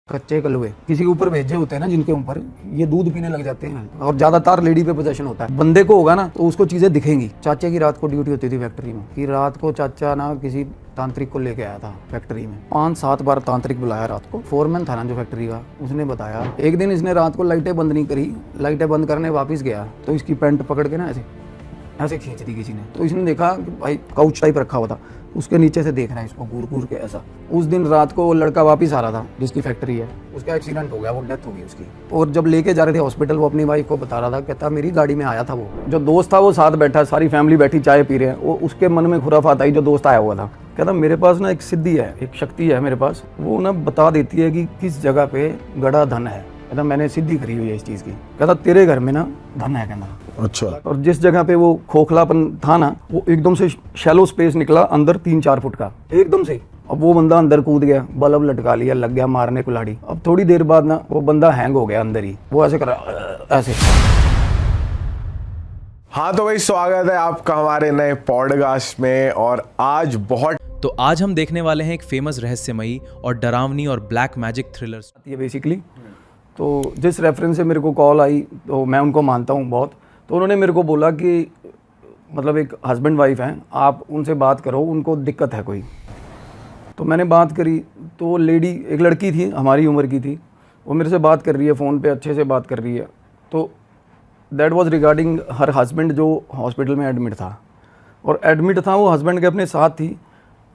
कच्चे कलुए किसी के ऊपर भेजे होते हैं ना, जिनके ऊपर ये दूध पीने लग जाते हैं और ज्यादातर लेडी पे पोजेशन होता है। बंदे को होगा ना तो उसको चीजें दिखेंगी। चाचा की रात को ड्यूटी होती थी फैक्ट्री में कि रात को चाचा ना किसी तांत्रिक को लेके आया था फैक्ट्री में। 5-7 बार तांत्रिक बुलाया रात को। फोरमैन था ना जो फैक्ट्री का, उसने बताया एक दिन इसने रात को लाइटें बंद नहीं करी, लाइटें बंद करने वापस गया तो इसकी पैंट पकड़ के ना ऐसे खींच दी किसी ने। तो इसने देखा कि भाई काउच टाइप रखा हुआ था, उसके नीचे से देख रहा है इसको घूर घूर के ऐसा। उस दिन रात को वो लड़का वापस आ रहा था जिसकी फैक्ट्री है, उसका एक्सीडेंट हो गया, वो डेथ हो गई उसकी। और जब लेके जा रहे थे हॉस्पिटल, वो अपनी वाइफ को बता रहा था, कहता मेरी गाड़ी में आया था वो जो दोस्त था, वो साथ बैठा, सारी फैमिली बैठी चाय पी रहे हैं। वो उसके मन में खुराफात आई जो दोस्त आया हुआ था। कहता मेरे पास ना एक सिद्धि है, एक शक्ति है मेरे पास, वो ना बता देती है कि किस जगह पे गड़ा धन है। कहता मैंने सिद्धि करी हुई है इस चीज़ की। कहता तेरे घर में ना धन है। कहना अच्छा। और जिस जगह पे वो खोखलापन था ना, वो एकदम से शैलो स्पेस निकला अंदर 3-4 फुट का एकदम से। अब वो बंदा अंदर कूद गया, बल्ब लटका लिया, लग गया मारने कुल्हाड़ी। अब थोड़ी देर बाद ना वो बंदा हैंग हो गया अंदर ही, वो ऐसे कर रहा ऐसे। हाँ तो भाई स्वागत है आपका हमारे नए पॉडकास्ट में। और आज हम देखने वाले हैं एक फेमस रहस्यमयी और डरावनी और ब्लैक मैजिक थ्रिलर। ये बेसिकली तो जिस रेफरेंस से मेरे को कॉल आई तो मैं उनको मानता हूँ बहुत। तो उन्होंने मेरे को बोला कि मतलब एक हस्बैंड वाइफ हैं, आप उनसे बात करो, उनको दिक्कत है कोई। तो मैंने बात करी तो लेडी, एक लड़की थी हमारी उम्र की थी, वो मेरे से बात कर रही है फ़ोन पे, अच्छे से बात कर रही है। तो that was regarding her husband जो हॉस्पिटल में एडमिट था। और एडमिट था वो हस्बैंड के अपने साथ थी,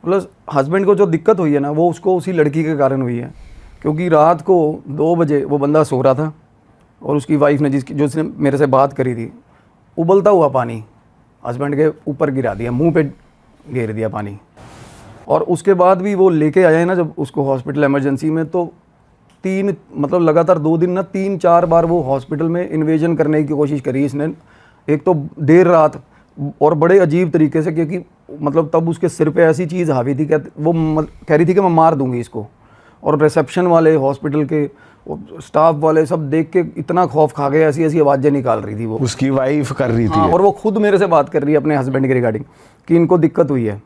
प्लस हस्बैंड को जो दिक्कत हुई है ना वो उसको उसी लड़की के कारण हुई है। क्योंकि रात को 2 बजे वो बंदा सो रहा था और उसकी वाइफ ने जिसने मेरे से बात करी थी, उबलता हुआ पानी हस्बैंड के ऊपर गिरा दिया, मुंह पे घेर दिया पानी। और उसके बाद भी वो लेके आए ना जब उसको हॉस्पिटल इमरजेंसी में, तो मतलब लगातार 2 दिन ना 3-4 बार वो हॉस्पिटल में इन्वेजन करने की कोशिश करी इसने। एक तो देर रात और बड़े अजीब तरीके से, क्योंकि मतलब तब उसके सिर पे ऐसी चीज़ हावी थी, वो कह रही थी कि मैं मार दूंगी इसको। और रिसेप्शन वाले, हॉस्पिटल के स्टाफ वाले सब देख के इतना खौफ खा गए, ऐसी ऐसी आवाज़ें निकाल रही थी वो। उसकी वाइफ कर रही थी। हाँ, और वो खुद मेरे से बात कर रही है अपने हस्बैंड के रिगार्डिंग कि इनको दिक्कत हुई है,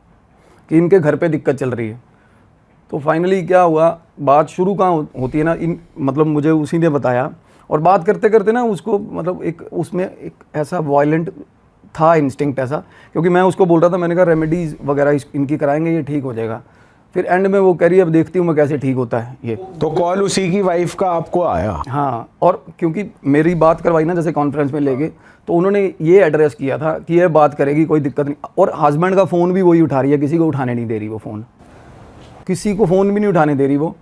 कि इनके घर पे दिक्कत चल रही है। तो फाइनली क्या हुआ, बात शुरू कहाँ होती है ना, मतलब मुझे उसी ने बताया। और बात करते करते ना उसको मतलब उसमें एक ऐसा वायलेंट था इंस्टिंक्ट ऐसा, क्योंकि मैं उसको बोल रहा था, मैंने कहा रेमेडीज़ वगैरह इनकी कराएंगे, ये ठीक हो जाएगा। फिर एंड में वो कह रही है अब देखती हूँ मैं कैसे ठीक होता है ये। तो कॉल उसी की वाइफ का आपको आया? हाँ, और क्योंकि मेरी बात करवाई ना जैसे कॉन्फ्रेंस में ले गए, तो उन्होंने ये एड्रेस किया था कि ये बात करेगी, कोई दिक्कत नहीं। और हस्बैंड का फ़ोन भी वही उठा रही है, किसी को उठाने नहीं दे रही वो फ़ोन, किसी को फ़ोन भी नहीं उठाने दे रही वो।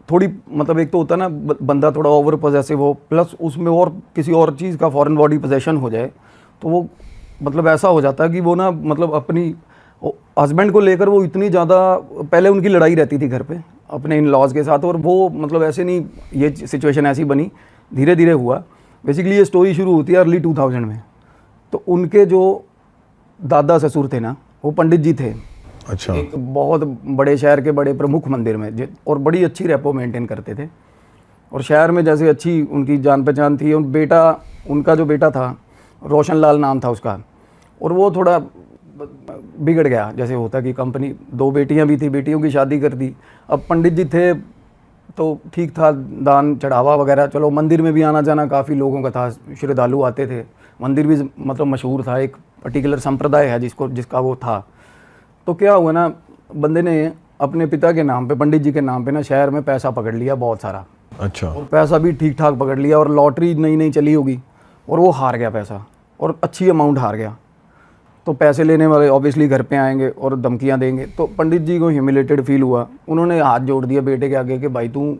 थोड़ी मतलब एक तो होता है ना बंदा थोड़ा ओवर पोजेसिव हो, प्लस उसमें और किसी और चीज़ का फॉरेन बॉडी पोजेशन हो जाए, तो वो मतलब ऐसा हो जाता है कि वो ना मतलब अपनी हस्बैंड को लेकर वो इतनी ज़्यादा, पहले उनकी लड़ाई रहती थी घर पे अपने इन लॉज के साथ, और वो मतलब ऐसे नहीं, ये सिचुएशन ऐसी बनी, धीरे धीरे हुआ। बेसिकली ये स्टोरी शुरू होती है अर्ली 2000 में। तो उनके जो दादा ससुर थे ना, वो पंडित जी थे। अच्छा। एक बहुत बड़े शहर के बड़े प्रमुख मंदिर में, और बड़ी अच्छी रेपो मेंटेन करते थे। और शहर में जैसे अच्छी उनकी जान पहचान थी। और बेटा, उनका जो बेटा था रोशन लाल नाम था उसका, और वो थोड़ा बिगड़ गया, जैसे होता कि कंपनी, 2 बेटियां भी थी, बेटियों की शादी कर दी। अब पंडित जी थे तो ठीक था, दान चढ़ावा वगैरह, चलो मंदिर में भी आना जाना काफ़ी लोगों का था, श्रद्धालु आते थे। मंदिर भी मतलब मशहूर था, एक पर्टिकुलर संप्रदाय है जिसका वो था। तो क्या हुआ ना, बंदे ने अपने पिता के नाम पे, पंडित जी के नाम पे ना शहर में पैसा पकड़ लिया बहुत सारा। अच्छा। और पैसा भी ठीक ठाक पकड़ लिया, और लॉटरी नई चली होगी, और वो हार गया पैसा, और अच्छी अमाउंट हार गया। तो पैसे लेने वाले ऑब्वियसली घर पे आएंगे और धमकियां देंगे। तो पंडित जी को ह्यूमिलेटेड फील हुआ, उन्होंने हाथ जोड़ दिया बेटे के आगे कि भाई तू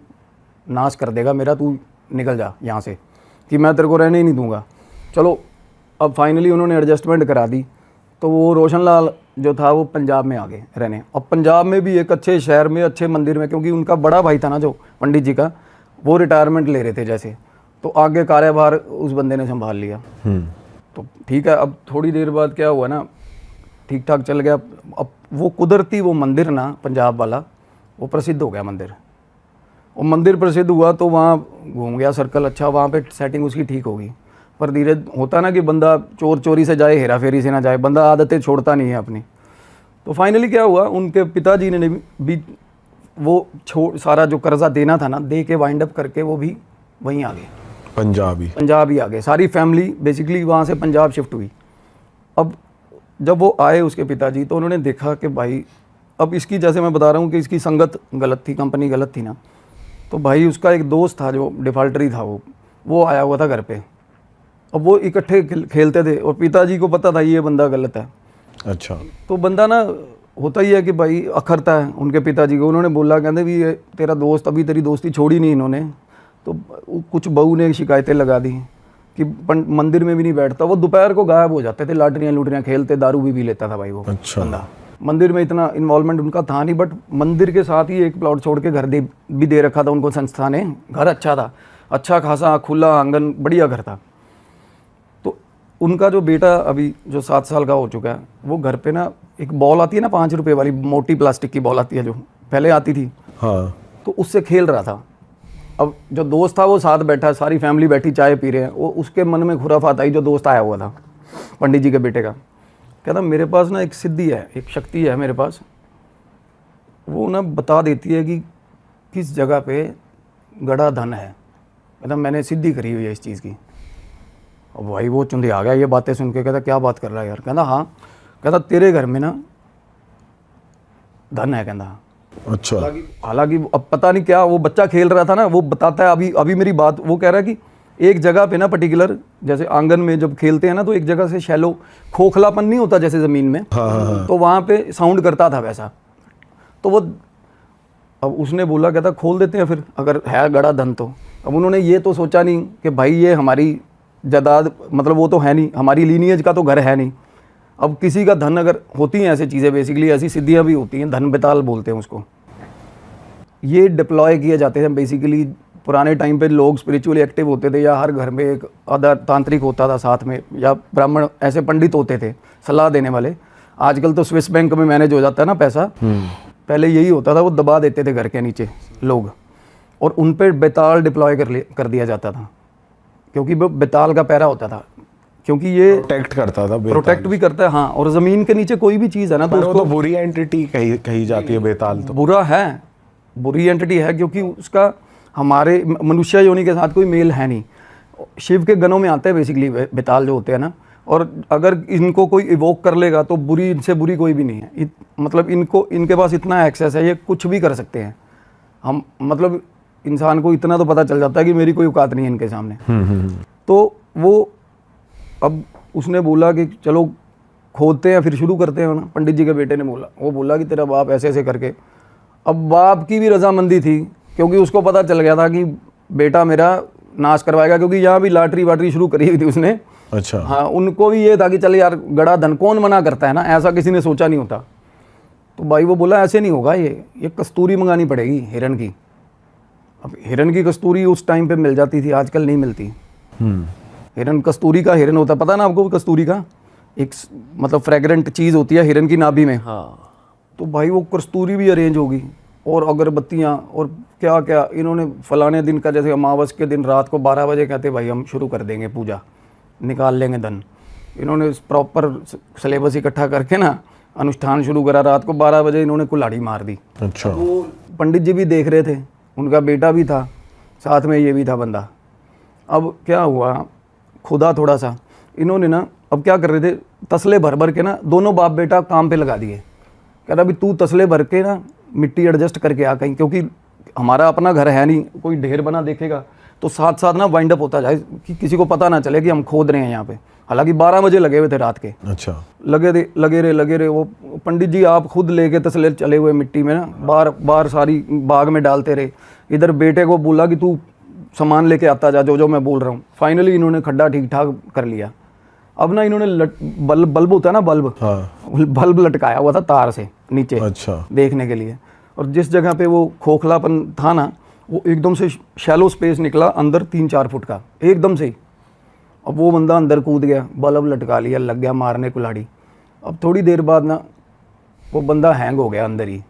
नाश कर देगा मेरा, तू निकल जा यहाँ से, कि मैं तेरे को रहने ही नहीं दूंगा। चलो अब फाइनली उन्होंने एडजस्टमेंट करा दी। तो वो रोशन लाल जो था वो पंजाब में आ गए रहने। अब पंजाब में भी एक अच्छे शहर में, अच्छे मंदिर में, क्योंकि उनका बड़ा भाई था ना जो पंडित जी का, वो रिटायरमेंट ले रहे थे जैसे, तो आगे कार्यभार उस बंदे ने संभाल लिया। तो ठीक है। अब थोड़ी देर बाद क्या हुआ ना, ठीक ठाक चल गया। अब वो कुदरती वो मंदिर ना पंजाब वाला, वो प्रसिद्ध हो गया मंदिर। और मंदिर प्रसिद्ध हुआ तो वहाँ घूम गया सर्कल, अच्छा वहाँ पे सेटिंग उसकी ठीक होगी। पर धीरे होता ना कि बंदा चोर चोरी से जाए, हेरा फेरी से ना जाए, बंदा आदतें छोड़ता नहीं है अपनी। तो फाइनली क्या हुआ, उनके पिताजी ने भी वो सारा जो कर्जा देना था ना, दे के वाइंड अप करके वो भी वहीं आ गए, पंजाब ही आ गए। सारी फैमिली बेसिकली वहाँ से पंजाब शिफ्ट हुई। अब जब वो आए उसके पिताजी, तो उन्होंने देखा कि भाई अब इसकी, जैसे मैं बता रहा हूँ कि इसकी संगत गलत थी, कंपनी गलत थी ना, तो भाई उसका एक दोस्त था जो डिफ़ॉल्टरी था, वो आया हुआ था घर पे। अब वो इकट्ठे खेलते थे और पिताजी को पता था ये बंदा गलत है। अच्छा। तो बंदा ना होता ही है कि भाई अखरता है उनके पिताजी को। उन्होंने बोला, कहते भी ये तेरा दोस्त, अभी तेरी दोस्ती छोड़ी नहीं इन्होंने, तो कुछ बहू ने शिकायतें लगा दी कि मंदिर में भी नहीं बैठता, वो दोपहर को गायब हो जाते थे, लाटरियाँ लूटरियाँ खेलते, दारू भी पी लेता था भाई वो। अच्छा। बंदा मंदिर में इतना इन्वॉल्वमेंट उनका था नहीं, बट मंदिर के साथ ही एक प्लॉट छोड़ के घर भी दे रखा था उनको संस्था ने। घर अच्छा था, अच्छा खासा खुला आंगन, बढ़िया घर था। तो उनका जो बेटा अभी जो 7 साल का हो चुका है, वो घर पे ना एक बॉल आती है ना 5 रुपए वाली, मोटी प्लास्टिक की बॉल आती है जो पहले आती थी, हाँ। तो उससे खेल रहा था। अब जो दोस्त था वो साथ बैठा, सारी फैमिली बैठी चाय पी रहे हैं, वो उसके मन में खुराफात आई, जो दोस्त आया हुआ था पंडित जी के बेटे का। कहता मेरे पास ना एक सिद्धि है, एक शक्ति है मेरे पास, वो ना बता देती है कि किस जगह पे गड़ा धन है। कहता मैंने सिद्धि करी हुई है इस चीज़ की। अब भाई वो चुंदे आ गया ये बातें सुन के। कहता क्या बात कर रहा है यार? कहता हाँ। कहता तेरे घर में ना धन है। कहता अच्छा। हालांकि अब पता नहीं क्या, वो बच्चा खेल रहा था ना, वो बताता है अभी अभी मेरी बात, वो कह रहा है कि एक जगह पे ना पर्टिकुलर, जैसे आंगन में जब खेलते हैं ना, तो एक जगह से शैलो खोखलापन नहीं होता जैसे ज़मीन में, तो वहाँ पे साउंड करता था वैसा। तो वो अब उसने बोला, कहता खोल देते हैं फिर, अगर है गड़ा धन तो। अब उन्होंने ये तो सोचा नहीं कि भाई ये हमारी जायदाद, मतलब वो तो है नहीं, हमारी लीनिएज का तो घर है नहीं। अब किसी का धन, अगर होती हैं ऐसी चीज़ें, बेसिकली ऐसी सिद्धियाँ भी होती हैं, धन बेताल बोलते हैं उसको, ये डिप्लॉय किए जाते हैं। बेसिकली पुराने टाइम पे लोग स्पिरिचुअली एक्टिव होते थे, या हर घर में एक आधा तांत्रिक होता था साथ में, या ब्राह्मण ऐसे पंडित होते थे सलाह देने वाले। आजकल तो स्विस बैंक में मैनेज हो जाता है ना पैसा, पहले यही होता था, वो दबा देते थे घर के नीचे लोग, और उन पर बेताल डिप्लॉय कर दिया जाता था, क्योंकि वो बेताल का पैरा होता था, क्योंकि ये प्रोटेक्ट करता था। प्रोटेक्ट भी करता है, हाँ। और ज़मीन के नीचे कोई भी चीज़ है ना, तो उसको तो बुरी एंटिटी कही जाती है बेताल। तो बुरा है, बुरी एंटिटी है, क्योंकि उसका हमारे मनुष्य योनि के साथ कोई मेल है नहीं। शिव के गणों में आते हैं बेसिकली बेताल जो होते हैं ना, और अगर इनको कोई इवोक कर लेगा तो बुरी, इनसे बुरी कोई भी नहीं है। मतलब इनके पास इतना एक्सेस है, ये कुछ भी कर सकते हैं। हम मतलब इंसान को इतना तो पता चल जाता है कि मेरी कोई औकात नहीं है इनके सामने। तो वो अब उसने बोला कि चलो खोदते हैं, फिर शुरू करते हैं ना। पंडित जी के बेटे ने बोला, वो बोला कि तेरा बाप ऐसे ऐसे करके। अब बाप की भी रजामंदी थी, क्योंकि उसको पता चल गया था कि बेटा मेरा नाश करवाएगा, क्योंकि यहाँ भी लॉटरी वाटरी शुरू करी हुई थी उसने। अच्छा। हाँ, उनको भी ये था कि चल यार गड़ा धन कौन मना करता है ना, ऐसा किसी ने सोचा नहीं होता। तो भाई वो बोला ऐसे नहीं होगा, ये कस्तूरी मंगानी पड़ेगी हिरन की। अब हिरन की कस्तूरी उस टाइम पे मिल जाती थी, आजकल नहीं मिलती। हिरन, कस्तूरी का हिरन होता है, पता ना आपको? कस्तूरी का एक मतलब फ्रेग्रेंट चीज़ होती है हिरन की नाभि में। हाँ। तो भाई वो कस्तूरी भी अरेंज होगी, और अगरबत्तियाँ और क्या क्या। इन्होंने फलाने दिन का, जैसे अमावस के दिन रात को 12 बजे कहते भाई हम शुरू कर देंगे पूजा, निकाल लेंगे धन। इन्होंने प्रॉपर सिलेबस इकट्ठा करके ना अनुष्ठान शुरू करा। रात को 12 बजे इन्होंने कुल्हाड़ी मार दी। अच्छा। वो पंडित जी भी देख रहे थे, उनका बेटा भी था साथ में, ये भी था बंदा। अब क्या हुआ, खुदा थोड़ा सा इन्होंने ना, अब क्या कर रहे थे, तसले भर भर के ना दोनों बाप बेटा काम पे लगा दिए। कह रहा अभी तू तसले भर के ना मिट्टी एडजस्ट करके आ कहीं, क्योंकि हमारा अपना घर है नहीं, कोई ढेर बना देखेगा तो साथ साथ ना वाइंड अप होता जाए, कि किसी को पता ना चले कि हम खोद रहे हैं यहाँ पे। हालांकि 12 बजे लगे हुए थे रात के। अच्छा। लगे रहे। वो पंडित जी आप खुद लेके तसले चले हुए मिट्टी में ना, बार सारी बाग में डालते रहे। इधर बेटे को बोला कि तू सामान लेके आता जा, जो मैं बोल रहा हूँ। फाइनली इन्होंने खड्डा ठीक ठाक कर लिया। अब ना इन्होंने बल्ब होता है ना, बल्ब, हाँ। बल्ब लटकाया हुआ था तार से नीचे। अच्छा। देखने के लिए। और जिस जगह पे वो खोखलापन था ना, वो एकदम से शैलो स्पेस निकला अंदर 3-4 फुट का, एकदम से ही। अब वो बंदा अंदर कूद गया, बल्ब लटका लिया, लग गया मारने कुल्हाड़ी। अब थोड़ी देर बाद ना वो बंदा हैंग हो गया अंदर ही,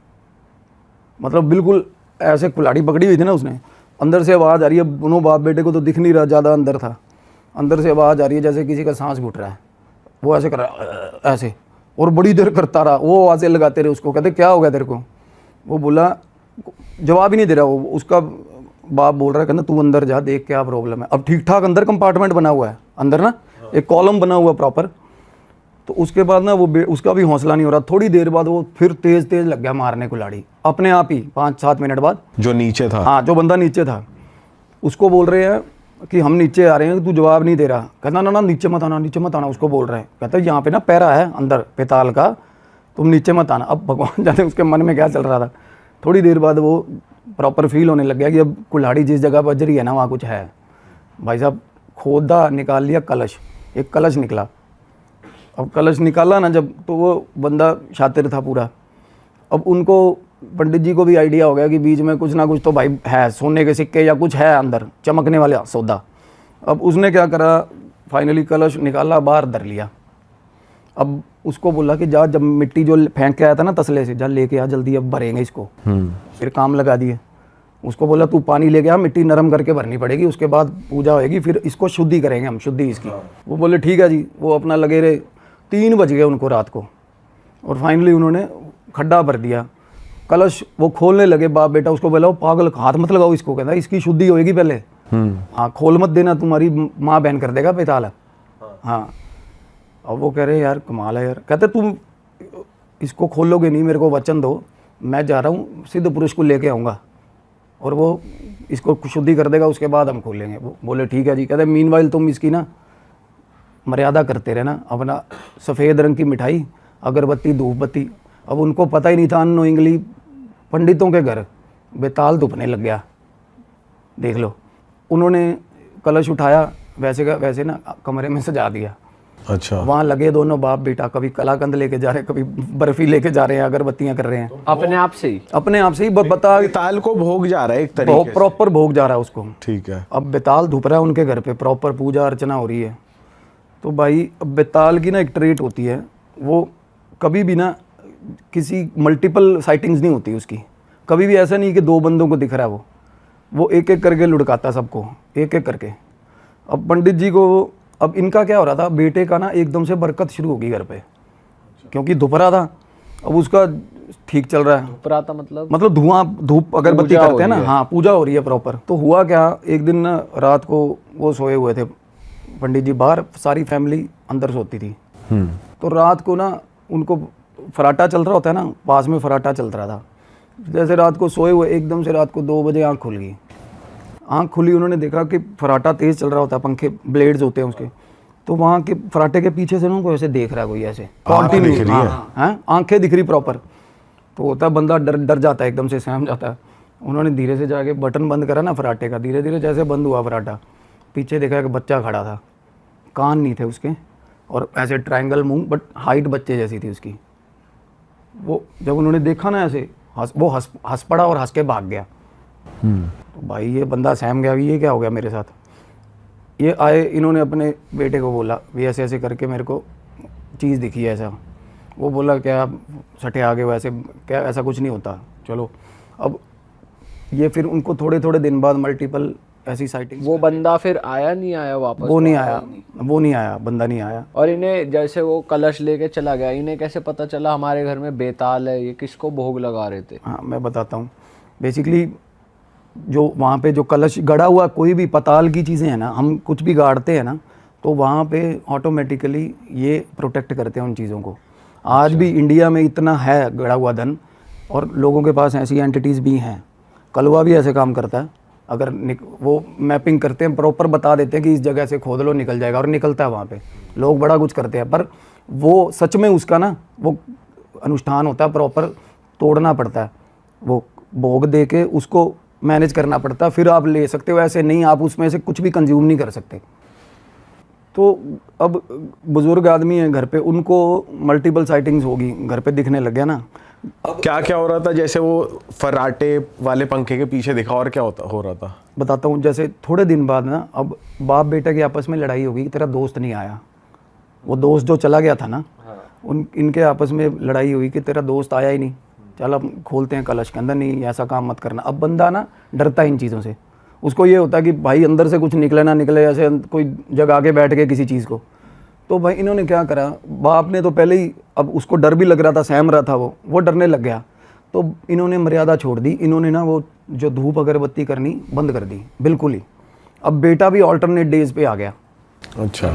मतलब बिल्कुल ऐसे कुल्हाड़ी पकड़ी हुई थी ना उसने। अंदर से आवाज़ आ रही है, दोनों बाप बेटे को तो दिख नहीं रहा, ज़्यादा अंदर था। अंदर से आवाज़ आ रही है जैसे किसी का सांस घुट रहा है। वो ऐसे कर रहा ऐसे, और बड़ी देर करता रहा। वो आवाज़ें लगाते रहे उसको, कहते क्या हो गया तेरे को? वो बोला जवाब ही नहीं दे रहा वो। उसका बाप बोल रहा है कहना तू अंदर जा देख क्या प्रॉब्लम है। अब ठीक ठाक अंदर कंपार्टमेंट बना हुआ है, अंदर ना एक कॉलम बना हुआ प्रॉपर। तो उसके बाद ना वो उसका भी हौसला नहीं हो रहा। थोड़ी देर बाद वो फिर तेज तेज लग गया मारने को लाड़ी, अपने आप ही 5-7 मिनट बाद। जो नीचे था? हाँ, जो बंदा नीचे था उसको बोल रहे हैं कि हम नीचे आ रहे हैं, तू जवाब नहीं दे रहा। कहता ना ना नीचे मत आना, नीचे मत आना। उसको बोल रहे हैं, कहता यहाँ पे ना पैरा है अंदर पेताल का, तुम नीचे मत आना। अब भगवान जाने उसके मन में क्या चल रहा था। थोड़ी देर बाद वो प्रॉपर फील होने लग गया कि अब कुल्हाड़ी जिस जगह बज रही है ना वहाँ कुछ है। भाई साहब खोदा, निकाल लिया कलश, एक कलश निकला। अब कलश निकाला ना जब, तो वो बंदा शातिर था पूरा। अब उनको पंडित जी को भी आइडिया हो गया कि बीच में कुछ ना कुछ तो भाई है, सोने के सिक्के या कुछ है अंदर चमकने वाला सौदा। अब उसने क्या करा, फाइनली कलश निकाला, बाहर धर लिया। अब उसको बोला कि जा, जब मिट्टी जो फेंक के आया था ना तसले से, जा लेके आ जल्दी, अब भरेंगे इसको। फिर काम लगा दिए। उसको बोला तू पानी लेके आ, मिट्टी नरम करके भरनी पड़ेगी, उसके बाद पूजा होएगी, फिर इसको शुद्धि करेंगे हम, शुद्धि इसकी। वो बोले ठीक है जी। वो अपना लगे रहे। 3 बज गए उनको रात को, और फाइनली उन्होंने खड्डा भर दिया। कलश वो खोलने लगे, बाप बेटा। उसको बोला पागल हाथ मत लगाओ इसको, कहता इसकी शुद्धि होएगी पहले। हाँ, खोल मत देना, तुम्हारी माँ बहन कर देगा पेताल। हाँ। अब वो कह रहे यार कमाल है यार। कहते तुम इसको खोलोगे नहीं, मेरे को वचन दो, मैं जा रहा हूँ सिद्ध पुरुष को लेके आऊँगा और वो इसको शुद्धि कर देगा, उसके बाद हम खोलेंगे। वो बोले ठीक है जी। कहते मीनवाइल तुम इसकी ना मर्यादा करते रहना, अपना सफ़ेद रंग की मिठाई, अगरबत्ती, धूप बत्ती। अब उनको पता ही नहीं था, अननोइंगली पंडितों के घर बेताल धुपने लग गया। देख लो, उन्होंने कलश उठाया, वैसे का वैसे ना कमरे में सजा दिया। अच्छा। वहाँ लगे दोनों बाप बेटा, कभी कलाकंद लेके जा रहे हैं, कभी बर्फी लेके जा रहे हैं, अगरबत्तियाँ कर रहे हैं। अपने आप से ही? अपने आप से ही। बता, बेताल को भोग जा रहा है एक तरीके से। प्रॉपर भोग जा रहा है उसको। ठीक है। अब बेताल धुप रहा है उनके घर पे, प्रॉपर पूजा अर्चना हो रही है। तो भाई अब बेताल की ना एक ट्रेट होती है, वो कभी भी ना किसी मल्टीपल साइटिंग्स नहीं होती उसकी। कभी भी ऐसा नहीं कि 2 बंदों को दिख रहा है। वो एक एक करके लुढ़काता सबको, एक एक करके। अब पंडित जी को, अब इनका क्या हो रहा था, बेटे का ना एकदम से बरकत शुरू होगी घर पे, क्योंकि धुपरा था। अब उसका ठीक चल रहा है। धुपरा था मतलब धुआं, धूप अगरबत्ती करते हैं ना। हाँ, पूजा हो रही है प्रॉपर। तो हुआ क्या, एक दिन ना रात को वो सोए हुए थे पंडित जी बाहर, सारी फैमिली अंदर सोती थी। तो रात को ना उनको फराटा चल रहा होता है ना, पास में फराटा चल रहा था। जैसे रात को सोए हुए, एकदम से रात को 2 बजे आँख खुल गई। आँख खुली, उन्होंने देखा कि फराटा तेज़ चल रहा होता है, पंखे ब्लेड्स होते हैं उसके। तो वहाँ के फराटे के पीछे से ना उनको ऐसे देख रहा है कोई, ऐसे कंटिन्यू। हाँ, आँखें दिख रही प्रॉपर। तो होता है बंदा डर जाता है, एकदम से सहम जाता है। उन्होंने धीरे से जाके बटन बंद करा ना फराटे का, धीरे धीरे जैसे बंद हुआ फराटा, पीछे देखा कि बच्चा खड़ा था, कान नहीं थे उसके, और ऐसे ट्रायंगल मुंह, बट हाइट बच्चे जैसी थी उसकी। वो जब उन्होंने देखा ना ऐसे, वो हंस पड़ा और हंस के भाग गया। तो भाई ये बंदा सहम गया, ये क्या हो गया मेरे साथ। ये आए, इन्होंने अपने बेटे को बोला भी ऐसे ऐसे करके मेरे को चीज़ दिखी है ऐसा। वो बोला क्या सटे आगे, वैसे क्या ऐसा कुछ नहीं होता, चलो। अब ये फिर उनको थोड़े थोड़े दिन बाद मल्टीपल ऐसी साइटिंग। वो बंदा फिर आया नहीं आया वापस? वो नहीं आया, बंदा नहीं आया। और इन्हें जैसे वो कलश लेके चला गया, इन्हें कैसे पता चला हमारे घर में बेताल है? ये किसको भोग लगा रहे थे? हाँ, मैं बताता हूँ। बेसिकली जो वहाँ पे जो कलश गड़ा हुआ, कोई भी पताल की चीज़ें हैं ना, हम कुछ भी गाड़ते हैं ना, तो वहाँ पे ऑटोमेटिकली ये प्रोटेक्ट करते हैं उन चीज़ों को। आज भी इंडिया में इतना है गड़ा हुआ धन, और लोगों के पास ऐसी एंटिटीज़ भी हैं। कलवा भी ऐसे काम करता है। अगर वो मैपिंग करते हैं, प्रॉपर बता देते हैं कि इस जगह से खोद लो, निकल जाएगा, और निकलता है वहाँ पे। लोग बड़ा कुछ करते हैं, पर वो सच में उसका ना वो अनुष्ठान होता है, प्रॉपर तोड़ना पड़ता है, वो भोग दे के उसको मैनेज करना पड़ता है, फिर आप ले सकते हो। ऐसे नहीं, आप उसमें से कुछ भी कंज्यूम नहीं कर सकते। तो अब बुजुर्ग आदमी है घर पे, उनको मल्टीपल साइटिंग्स होगी, घर पे दिखने लग गया ना। अब क्या क्या हो रहा था? जैसे वो फराटे वाले पंखे के पीछे दिखा, और क्या हो रहा था? बताता हूँ। जैसे थोड़े दिन बाद ना, अब बाप बेटा की आपस में लड़ाई होगी कि तेरा दोस्त नहीं आया। वो दोस्त जो चला गया था ना, इनके आपस में लड़ाई हुई कि तेरा दोस्त आया ही नहीं, चल अब खोलते हैं कलश के अंदर, नहीं ऐसा काम मत करना। अब बंदा ना डरता है इन चीज़ों से। उसको ये होता है कि भाई अंदर से कुछ निकले ना निकले, ऐसे कोई जगह के बैठ के किसी चीज़ को। तो भाई इन्होंने क्या करा, बाप ने तो पहले ही, अब उसको डर भी लग रहा था, सहम रहा था, वो डरने लग गया। तो इन्होंने मर्यादा छोड़ दी, इन्होंने ना वो जो धूप अगरबत्ती करनी बंद कर दी बिल्कुल ही। अब बेटा भी ऑल्टरनेट डेज पे आ गया। अच्छा।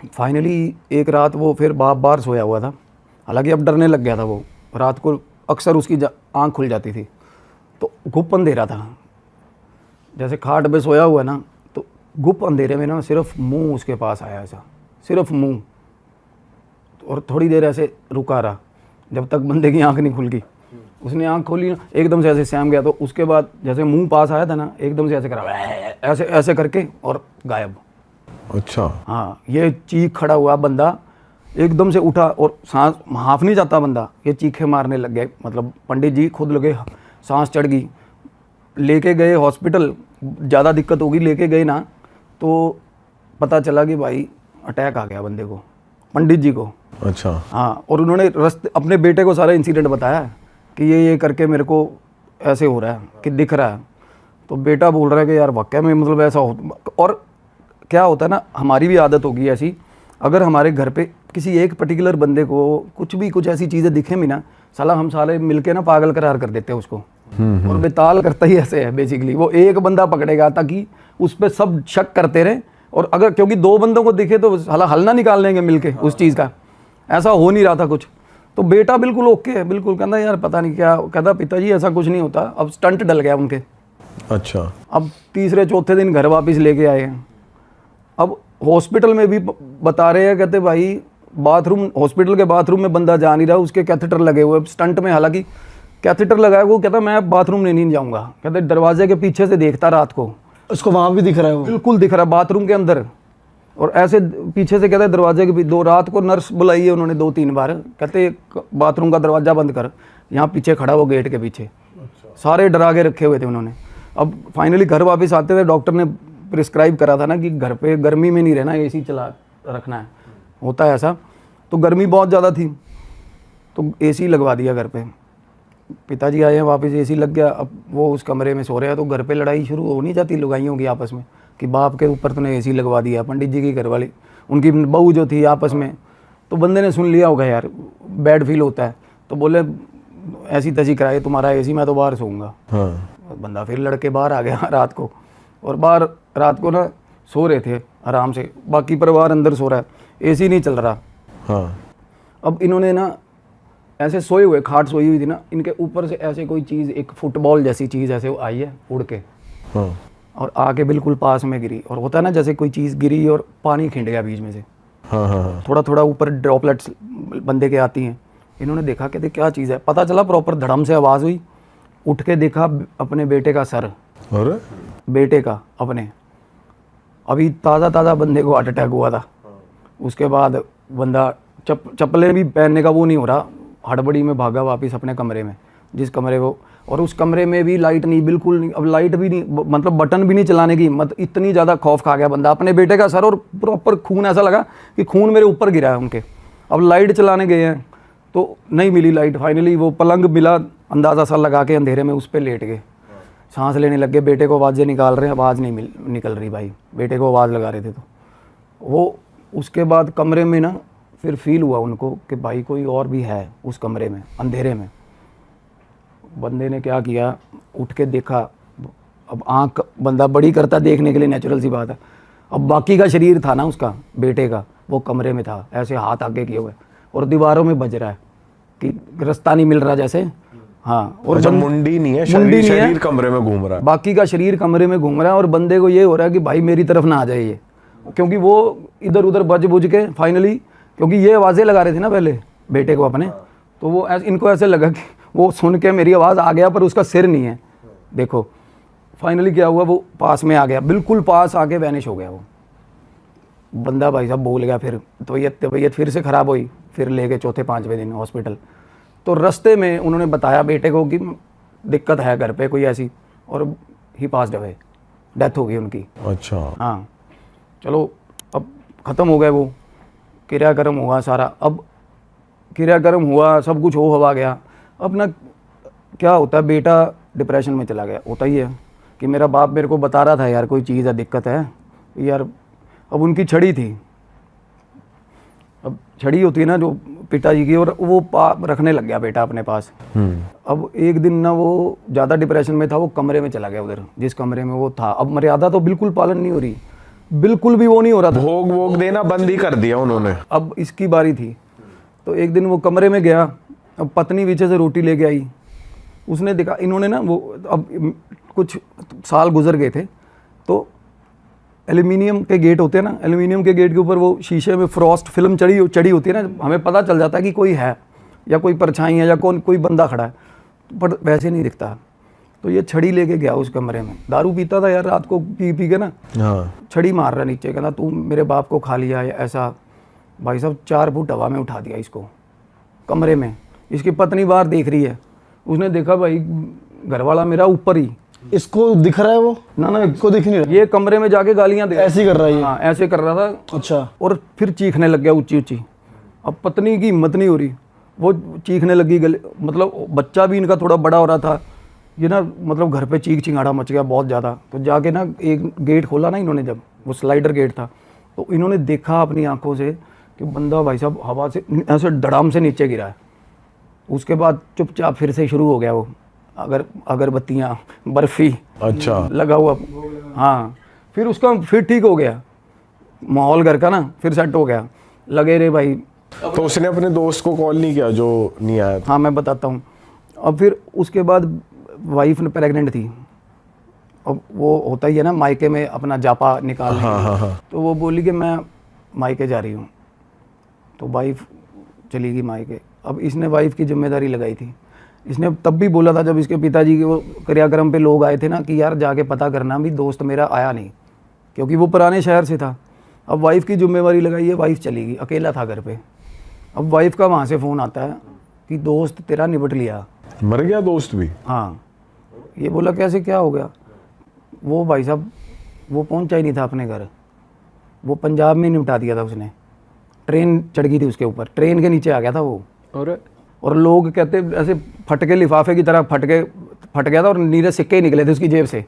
फाइनली एक रात वो फिर बाप बाहर सोया हुआ था, हालांकि अब डरने लग गया था वो। रात को अक्सर उसकी आंख खुल जाती थी, तो गुप अंधेरा था, जैसे खाट पे सोया हुआ ना, तो गुप अंधेरे में ना सिर्फ मुंह उसके पास आया, ऐसा सिर्फ मुंह, और थोड़ी देर ऐसे रुका रहा जब तक बंदे की आंख नहीं खुल गई। उसने आंख खोली ना, एकदम से ऐसे सहम गया, तो उसके बाद जैसे मुंह पास आया था ना, एकदम से ऐसे करा, ऐसे ऐसे करके और गायब। अच्छा। हाँ, ये चीख खड़ा हुआ बंदा, एकदम से उठा और सांस हाफ नहीं जाता बंदा, ये चीखे मारने लग गए। मतलब पंडित जी खुद लगे, सांस चढ़ गई, लेके गए हॉस्पिटल, ज़्यादा दिक्कत होगी, लेके गए ना तो पता चला कि भाई अटैक आ गया बंदे को, पंडित जी को। अच्छा। हाँ, और उन्होंने रास्ते अपने बेटे को सारा इंसिडेंट बताया कि ये करके मेरे को ऐसे हो रहा है कि दिख रहा है। तो बेटा बोल रहा है कि यार वाकई में मतलब ऐसा हो। और क्या होता है ना, हमारी भी आदत होगी ऐसी, अगर हमारे घर पे किसी एक पर्टिकुलर बंदे को कुछ ऐसी चीज़ें दिखें भी ना, साला हम सारे मिलके ना पागल करार कर देते हैं उसको। और बेताल करता ही ऐसे है बेसिकली, वो एक बंदा पकड़ेगा ताकि उस पर सब शक करते रहे, और अगर क्योंकि दो बंदों को दिखे तो हल ना निकाल लेंगे मिलके उस चीज़ का। ऐसा हो नहीं रहा था कुछ। तो बेटा बिल्कुल ओके है, बिल्कुल कहता यार पता नहीं क्या, कहता पिताजी ऐसा कुछ नहीं होता। अब स्टंट डल गया उनके। अच्छा। अब तीसरे चौथे दिन घर वापस लेके आए हैं। अब हॉस्पिटल में भी बता रहे हैं, कहते भाई बाथरूम, हॉस्पिटल के बाथरूम में बंदा जा नहीं रहा, उसके कैथेटर लगे हुए स्टंट में, हालांकि कैथेटर लगाया, वो कहता मैं बाथरूम में नहीं जाऊंगा, कहते दरवाजे के पीछे से देखता रात को, उसको वहाँ भी दिख रहा है वो, बिल्कुल दिख रहा बाथरूम के अंदर, और ऐसे पीछे से कहते दरवाजे के दो, रात को नर्स बुलाई है उन्होंने 2-3 बार, कहते बाथरूम का दरवाजा बंद कर, यहाँ पीछे खड़ा वो गेट के पीछे। सारे डरा के रखे हुए थे उन्होंने। अब फाइनली घर वापस आते थे, डॉक्टर ने प्रिस्क्राइब करा था ना कि घर पे गर्मी में नहीं रहना, एसी चला रखना है, होता है ऐसा। तो गर्मी बहुत ज़्यादा थी तो एसी लगवा दिया घर पे। पिताजी आए हैं वापस, एसी लग गया। अब वो उस कमरे में सो रहे हैं, तो घर पे लड़ाई शुरू हो नहीं जाती लुगाइयों की आपस में कि बाप के ऊपर तूने एसी लगवा दिया। पंडित जी की घरवाली, उनकी बहू जो थी आपस में, तो बंदे ने सुन लिया होगा यार, बैड फील होता है, तो बोले ऐसी तैसी कराए तुम्हारा एसी, मैं तो बाहर सोऊंगा। हाँ। बंदा फिर लड़के बाहर आ गया रात को, और बाहर रात को ना सो रहे थे आराम से, बाकी परिवार अंदर सो रहा है, एसी नहीं चल रहा। हाँ। अब इन्होंने ना ऐसे सोए हुए, खाट सोई हुई थी ना, इनके ऊपर से ऐसे कोई चीज़, एक फुटबॉल जैसी चीज़ ऐसे आई है उड़ के, हाँ। और आके बिल्कुल पास में गिरी। और होता है ना जैसे कोई चीज़ गिरी और पानी खिंड गया बीच में से, हाँ। हाँ। थोड़ा थोड़ा ऊपर ड्रॉपलेट्स बंदे के आती हैं। इन्होंने देखा कहते क्या चीज़ है, पता चला प्रॉपर धड़म से आवाज़ हुई, उठ के देखा अपने बेटे का सर, और बेटे का अपने, अभी ताज़ा बंदे को हार्ट अटैक हुआ था। उसके बाद बंदा चप्पलें भी पहनने का वो नहीं हो रहा, हड़बड़ी में भागा वापस अपने कमरे में, जिस कमरे वो, और उस कमरे में भी लाइट नहीं, बिल्कुल नहीं, अब लाइट भी नहीं, मतलब बटन भी नहीं चलाने की हिम्मत, इतनी ज़्यादा खौफ खा गया बंदा। अपने बेटे का सर, और प्रॉपर खून, ऐसा लगा कि खून मेरे ऊपर गिरा है उनके। अब लाइट चलाने गए हैं तो नहीं मिली लाइट, फाइनली वो पलंग मिला, अंदाज़ा सा लगा के अंधेरे में उस पर लेट गए, सांस लेने लग गए। बेटे को आवाज़ें निकाल रहे हैं, आवाज़ नहीं निकल रही भाई, बेटे को आवाज़ लगा रहे थे। तो वो उसके बाद कमरे में ना फिर फील हुआ उनको कि भाई कोई और भी है उस कमरे में, अंधेरे में। बंदे ने क्या किया, उठ के देखा। अब आंख बंदा बड़ी करता देखने के लिए, नेचुरल सी बात है। अब बाकी का शरीर था ना उसका, बेटे का, वो कमरे में था, ऐसे हाथ आगे किए हुए, और दीवारों में बज रहा है कि रास्ता नहीं मिल रहा जैसे। हाँ, और अच्छा, मुंडी नहीं है, मुंडी नहीं है, शरीर कमरे में घूम रहा है, बाकी का शरीर कमरे में घूम रहा है, और बंदे को ये हो रहा है कि भाई मेरी तरफ ना आ जाए ये, क्योंकि वो इधर उधर बज बुझ के फाइनली, क्योंकि ये आवाज़ें लगा रहे थे ना पहले बेटे को अपने, तो वो इनको ऐसे लगा कि वो सुन के मेरी आवाज़ आ गया पर उसका सिर नहीं है। देखो फाइनली क्या हुआ, वो पास में आ गया, बिल्कुल पास आके वैनिश हो गया वो बंदा। भाई साहब बोल गया, फिर तबीयत फिर से ख़राब हुई, फिर ले गए 4-5वें दिन हॉस्पिटल। तो रास्ते में उन्होंने बताया बेटे को कि दिक्कत है घर पे कोई ऐसी, और ही पास्ड अवे, डेथ हो गई उनकी। अच्छा। हाँ, चलो अब ख़त्म हो गए वो, क्रियाक्रम हुआ सारा। अब क्रियाक्रम हुआ, सब कुछ हो हवा गया। अब ना क्या होता है, बेटा डिप्रेशन में चला गया, होता ही है कि मेरा बाप मेरे को बता रहा था यार कोई चीज़ है, दिक्कत है यार। अब उनकी छड़ी थी, अब छड़ी होती है ना जो पिताजी की, और वो रखने लग गया बेटा अपने पास। अब एक दिन ना वो ज़्यादा डिप्रेशन में था, वो कमरे में चला गया उधर जिस कमरे में वो था। अब मर्यादा तो बिल्कुल पालन नहीं हो रही, बिल्कुल भी वो नहीं हो रहा था, भोग वोग देना बंद ही कर दिया उन्होंने। अब इसकी बारी थी। तो एक दिन वो कमरे में गया, अब पत्नी पीछे से रोटी लेके आई, उसने देखा इन्होंने ना वो, अब कुछ साल गुजर गए थे, तो एल्यूमिनियम के गेट होते हैं ना, एल्यूमिनियम के गेट के ऊपर वो शीशे में फ्रॉस्ट फिल्म चढ़ी होती है ना, हमें पता चल जाता है कि कोई है या कोई परछाई है या कोई बंदा खड़ा है, पर वैसे नहीं दिखता। तो ये छड़ी लेके गया उस कमरे में, दारू पीता था यार, रात को पी के ना छड़ी मार रहा नीचे, कहना तू मेरे बाप को खा लिया या ऐसा। भाई साहब 4 फुट हवा में उठा दिया इसको कमरे में। इसकी पत्नी बाहर देख रही है, उसने देखा भाई घरवाला मेरा ऊपर ही। इसको दिख रहा है वो? ना इसको दिख नहीं रहा, ये कमरे में जाके गालियां दे, ऐसे ही कर रहा है ये। हाँ ऐसे कर रहा था। अच्छा। और फिर चीखने लग गया ऊंची ऊंची। अब पत्नी की हिम्मत नहीं हो रही, वो चीखने लगी, गले मतलब बच्चा भी इनका थोड़ा बड़ा हो रहा था, ये ना मतलब घर पे चीख चिंगाड़ा मच गया बहुत ज़्यादा। तो जाके ना एक गेट खोला ना इन्होंने, जब वो स्लाइडर गेट था, तो इन्होंने देखा अपनी आंखों से कि बंदा भाई साहब हवा से ऐसे धड़ाम से नीचे गिरा है। उसके बाद चुपचाप फिर से शुरू हो गया वो, अगरबत्तियाँ, बर्फ़ी, अच्छा लगा हुआ। हाँ फिर उसका फिर ठीक हो गया माहौल घर का ना, फिर सेट हो गया, लगे रे भाई। तो उसने अपने दोस्त को कॉल नहीं किया जो नहीं आया था? हाँ मैं बताता हूँ। अब फिर उसके बाद वाइफ ने प्रेग्नेंट थी, अब वो होता ही है ना मायके में अपना जापा निकाल। हाँ। तो वो बोली कि मैं मायके जा रही हूँ, तो वाइफ चली गई मायके। अब इसने वाइफ की जिम्मेदारी लगाई थी। इसने तब भी बोला था जब इसके पिताजी के वो क्रियाक्रम पे लोग आए थे ना कि यार जाके पता करना, भी दोस्त मेरा आया नहीं, क्योंकि वो पुराने शहर से था। अब वाइफ की जिम्मेदारी लगाई है, वाइफ चली गई, अकेला था घर पे। अब वाइफ का वहाँ से फ़ोन आता है कि दोस्त तेरा निपट लिया, मर गया दोस्त भी। हाँ। ये बोला कैसे, क्या हो गया? वो भाई साहब वो पहुंचा ही नहीं था अपने घर, वो पंजाब में निपटा दिया था उसने। ट्रेन चढ़ गई थी उसके ऊपर, ट्रेन के नीचे आ गया था वो। और लोग कहते ऐसे फटके लिफाफे की तरह फट गया था, और नीरे सिक्के ही निकले थे उसकी जेब से,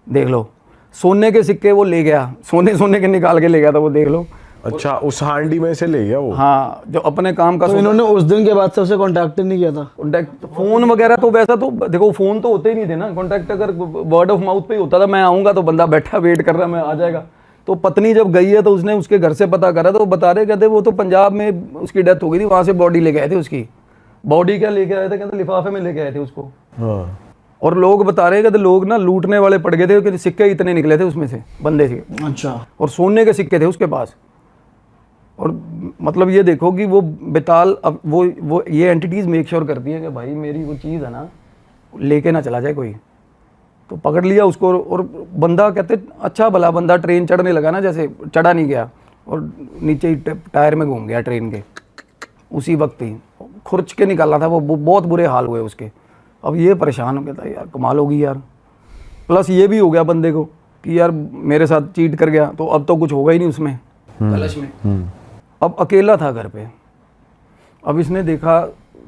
देख लो। सोने के सिक्के वो ले गया, सोने के निकाल के ले गया था वो, देख लो। अच्छा, उस हांडी में से ले गया वो? हाँ, जो अपने काम का। तो इन्होंने उस दिन के बाद से उसे कांटेक्ट नहीं किया था? कॉन्टैक्ट फोन वगैरह तो वैसा तो देखो, फोन तो होते ही नहीं थे ना। कॉन्टैक्ट अगर वर्ड ऑफ माउथ पे ही होता था, मैं आऊँगा तो बंदा बैठा वेट कर रहा, मैं आ जाएगा। तो पत्नी जब गई है तो उसने उसके घर से पता करा, तो वो बता रहे कहते वो तो पंजाब में उसकी डेथ हो गई थी, वहाँ से बॉडी लेके आए थे उसकी। बॉडी क्या लेके आए थे, कहते लिफाफे में लेके आए थे उसको। हाँ। और लोग बता रहे कहते लोग ना लूटने वाले पड़ गए थे, क्योंकि सिक्के इतने निकले थे उसमें से बंदे से। अच्छा। और सोने के सिक्के थे उसके पास। और मतलब ये देखो कि वो बेताल, अब वो ये एंटिटीज़ मेक श्योर करती है कि भाई मेरी वो चीज़ है ना लेके ना चला जाए कोई। तो पकड़ लिया उसको, और बंदा कहते अच्छा भला बंदा ट्रेन चढ़ने लगा ना, जैसे चढ़ा नहीं गया और नीचे ही टायर में घूम गया ट्रेन के, उसी वक्त ही खुरच के निकाला था वो। बहुत बुरे हाल हुए उसके। अब ये परेशान हो गया था, यार कमाल होगी यार। प्लस ये भी हो गया बंदे को कि यार मेरे साथ चीट कर गया, तो अब तो कुछ होगा ही नहीं उसमें कलश में। अब अकेला था घर पे। अब इसने देखा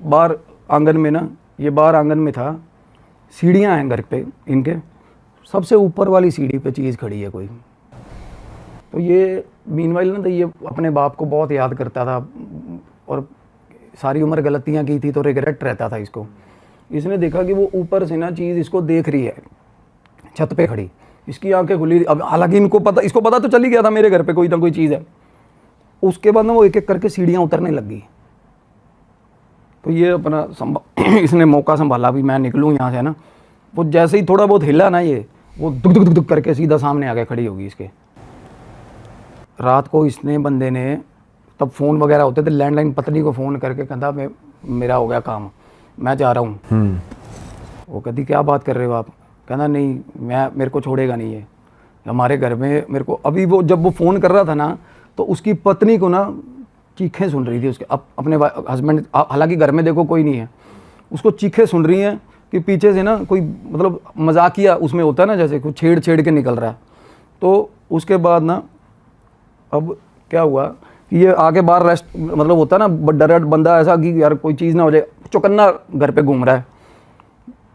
बाहर आंगन में ना, ये बाहर आंगन में था, सीढ़ियाँ हैं घर पे इनके, सबसे ऊपर वाली सीढ़ी पे चीज़ खड़ी है कोई। तो ये मीनवाइल ना, तो ये अपने बाप को बहुत याद करता था, और सारी उम्र गलतियाँ की थी तो रिग्रेट रहता था इसको। इसने देखा कि वो ऊपर से ना चीज़ इसको देख रही है, छत पे खड़ी, इसकी आंखें खुली। अब हालांकि इसको पता तो चल ही गया था मेरे घर पे कोई ना कोई चीज़ है। उसके बाद ना वो एक एक करके सीढ़ियाँ उतरने लग गई। तो ये अपना इसने मौका संभाला भी मैं निकलूँ यहाँ से ना। वो जैसे ही थोड़ा बहुत हिला ना, ये वो दुक दुक दुक करके सीधा सामने आके खड़ी होगी इसके। रात को इसने बंदे ने, तब फ़ोन वगैरह होते थे, लैंडलाइन पत्नी को फ़ोन करके कहता मेरा हो गया काम, मैं जा रहा हूँ। वो कहती क्या बात कर रहे हो आप? कहना नहीं, मेरे को छोड़ेगा नहीं ये हमारे घर में मेरे को। अभी वो जब वो फ़ोन कर रहा था ना, तो उसकी पत्नी को ना चीखें सुन रही थी उसके, अपने हस्बैंड, हालांकि घर में देखो कोई नहीं है, उसको चीखें सुन रही हैं कि पीछे से ना कोई मतलब मजाकिया उसमें होता है ना, जैसे कुछ छेड़ के निकल रहा है। तो उसके बाद ना अब क्या हुआ कि ये आके बाहर रेस्ट, मतलब होता है ना डरा बंदा ऐसा कि यार कोई चीज़ ना हो जाए, चौकन्ना घर पे घूम रहा है।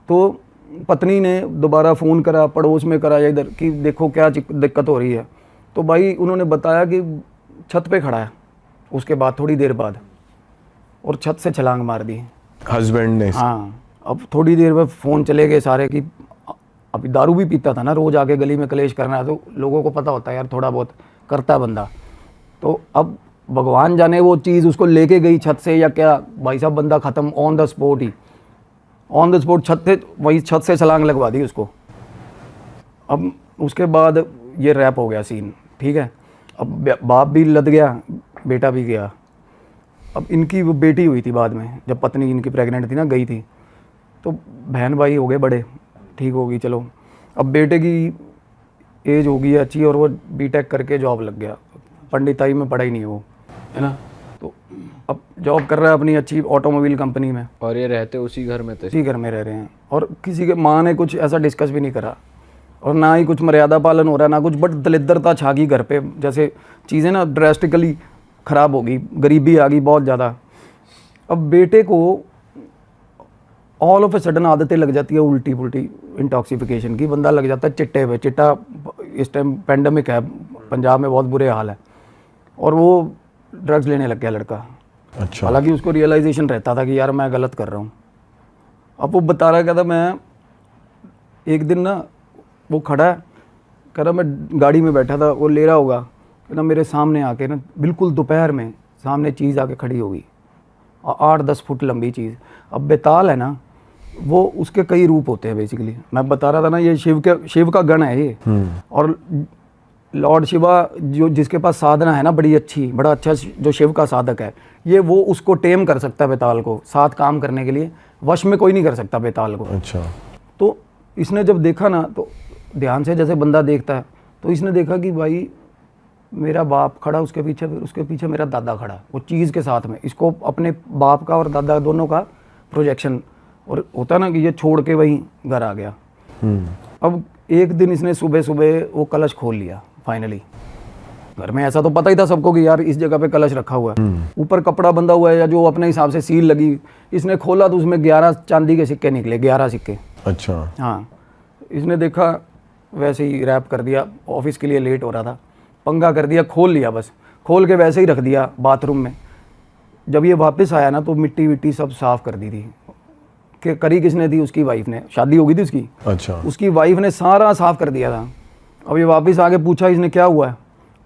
तो पत्नी ने दोबारा फ़ोन करा, पड़ोस में करा या इधर, कि देखो क्या दिक्कत हो रही है। तो भाई उन्होंने बताया कि छत पे खड़ा है, उसके बाद थोड़ी देर बाद, और छत से छलांग मार दी। हस्बैंड ने? हाँ, अब थोड़ी देर में फ़ोन चले गए सारे कि अभी दारू भी पीता था ना, रोज़ आके गली में कलेश करना है, तो लोगों को पता होता है यार थोड़ा बहुत करता है बंदा। तो अब भगवान जाने वो चीज़ उसको लेके गई छत से या क्या, भाई साहब बंदा ख़त्म on the spot he, on the spot वही छत से छलांग लगवा दी उसको। अब उसके बाद ये रैप हो गया सीन, ठीक है। अब बाप भी लद गया, बेटा भी गया। अब इनकी वो बेटी हुई थी बाद में, जब पत्नी इनकी प्रेग्नेंट थी ना, गई थी, तो बहन भाई हो गए बड़े, ठीक होगी चलो। अब बेटे की एज हो गई है अच्छी और वो बीटेक करके जॉब लग गया, पंडिताई में पढ़ा ही नहीं वो, है ना। तो अब जॉब कर रहा है अपनी अच्छी ऑटोमोबाइल कंपनी में, और ये रहते उसी घर में थे? उसी घर में रह रहे हैं, और किसी के माँ ने कुछ ऐसा डिस्कस भी नहीं करा, और ना ही कुछ मर्यादा पालन हो रहा है ना कुछ, बट दलिद्रता छा गई घर पे, जैसे चीज़ें ना ड्रेस्टिकली ख़राब हो गई, गरीबी आ गई बहुत ज़्यादा। अब बेटे को ऑल ऑफ ए सडन आदतें लग जाती है उल्टी पुल्टी इंटॉक्सिफिकेशन की, बंदा लग जाता है चिट्टे पे। चिट्टा इस टाइम पेंडेमिक है, पंजाब में बहुत बुरे हाल है, और वो ड्रग्स लेने लग गया लड़का। अच्छा। हालांकि उसको रियलाइजेशन रहता था कि यार मैं गलत कर रहा हूँ। अब वो बता रहा था, मैं एक दिन ना वो खड़ा है, कह रहा मैं गाड़ी में बैठा था, वो ले रहा होगा ना, मेरे सामने आके ना बिल्कुल दोपहर में सामने चीज़ आके खड़ी होगी, 8-10 फुट लंबी चीज़। अब बेताल है ना, वो उसके कई रूप होते हैं बेसिकली। मैं बता रहा था ना, ये शिव का गण है ये, और लॉर्ड शिवा जो जिसके पास साधना है ना बड़ी अच्छी, बड़ा अच्छा जो शिव का साधक है, ये वो उसको टेम कर सकता है बेताल को, साथ काम करने के लिए। वश में कोई नहीं कर सकता बेताल को। अच्छा। तो इसने जब देखा ना, तो ध्यान से जैसे बंदा देखता है, तो इसने देखा कि भाई मेरा बाप खड़ा, उसके पीछे, फिर उसके पीछे मेरा दादा खड़ा, वो चीज़ के साथ में। इसको अपने बाप का और दादा दोनों का प्रोजेक्शन, और होता ना कि ये छोड़ के वहीं घर आ गया। अब एक दिन इसने सुबह सुबह वो कलश खोल लिया फाइनली। घर में ऐसा तो पता ही था सबको कि यार इस जगह पे कलश रखा हुआ है, ऊपर कपड़ा बंधा हुआ है या जो अपने हिसाब से सील लगी। इसने खोला तो उसमें 11 चांदी के सिक्के निकले, 11 सिक्के। अच्छा। हाँ, इसने देखा, वैसे ही रैप कर दिया, ऑफिस के लिए लेट हो रहा था, पंगा कर दिया, खोल लिया, बस खोल के वैसे ही रख दिया बाथरूम में। जब ये वापस आया ना, तो मिट्टी विट्टी सब साफ़ कर दी थी। कि करी किसने थी? उसकी वाइफ ने, शादी हो गई थी उसकी। अच्छा। उसकी वाइफ ने सारा साफ़ कर दिया था। अब ये वापस आके पूछा इसने क्या हुआ है,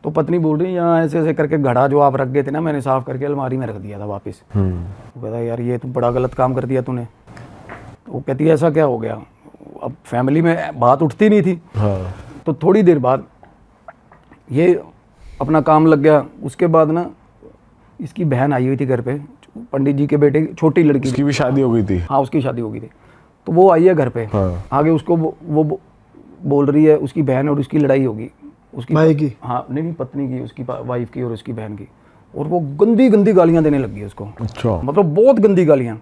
तो पत्नी बोल रही यहाँ ऐसे ऐसे करके घड़ा जो आप रख गए थे ना, मैंने साफ़ करके अलमारी में रख दिया था वापस। वो कहता यार ये तो बड़ा गलत काम कर दिया तूने। तो वो कहती है ऐसा क्या हो गया? अब फैमिली में बात उठती नहीं थी। हाँ। तो थोड़ी देर बाद ये अपना काम लग गया। उसके बाद ना इसकी बहन आई हुई थी घर पे, पंडित जी के बेटे, छोटी लड़की। उसकी भी शादी हो गई थी? हाँ, उसकी शादी हो गई थी। तो वो आई है घर पे। हाँ। आगे उसको वो बोल रही है, उसकी बहन और उसकी लड़ाई होगी, उसकी भाई की? हाँ, नहीं पत्नी की, उसकी वाइफ की और उसकी बहन की। और वो गंदी गंदी गालियाँ देने लग गई उसको। अच्छा। मतलब बहुत गंदी गालियाँ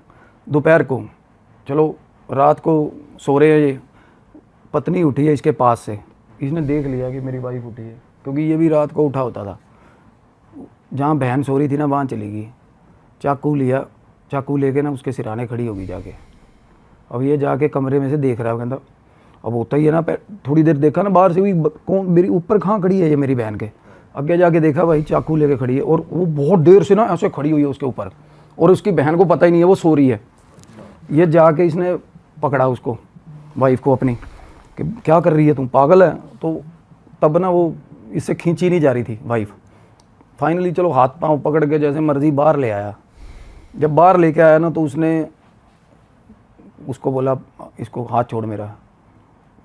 दोपहर को। चलो रात को सो रहे हैं, ये पत्नी उठी है इसके पास से, इसने देख लिया कि मेरी वाइफ उठी है, क्योंकि ये भी रात को उठा होता था। जहाँ बहन सो रही थी ना, वहाँ चली गई, चाकू लिया, चाकू लेके ना उसके सिराने खड़ी होगी जाके। अब ये जाके कमरे में से देख रहा है, कहता अब होता ही है ना, थोड़ी देर देखा ना बाहर से भी, कौन मेरी ऊपर कहाँ खड़ी है ये मेरी बहन के। आगे जाके देखा भाई चाकू लेके खड़ी है, और वो बहुत देर से ना ऐसे खड़ी हुई है उसके ऊपर, और उसकी बहन को पता ही नहीं है वो सो रही है। ये जाके इसने पकड़ा उसको, वाइफ को अपनी, कि क्या कर रही है तुम, पागल है? तो तब ना वो इससे खींची नहीं जा रही थी वाइफ। फाइनली चलो हाथ पांव पकड़ के जैसे मर्जी बाहर ले आया। जब बाहर लेके आया ना, तो उसने उसको बोला, इसको हाथ छोड़ मेरा।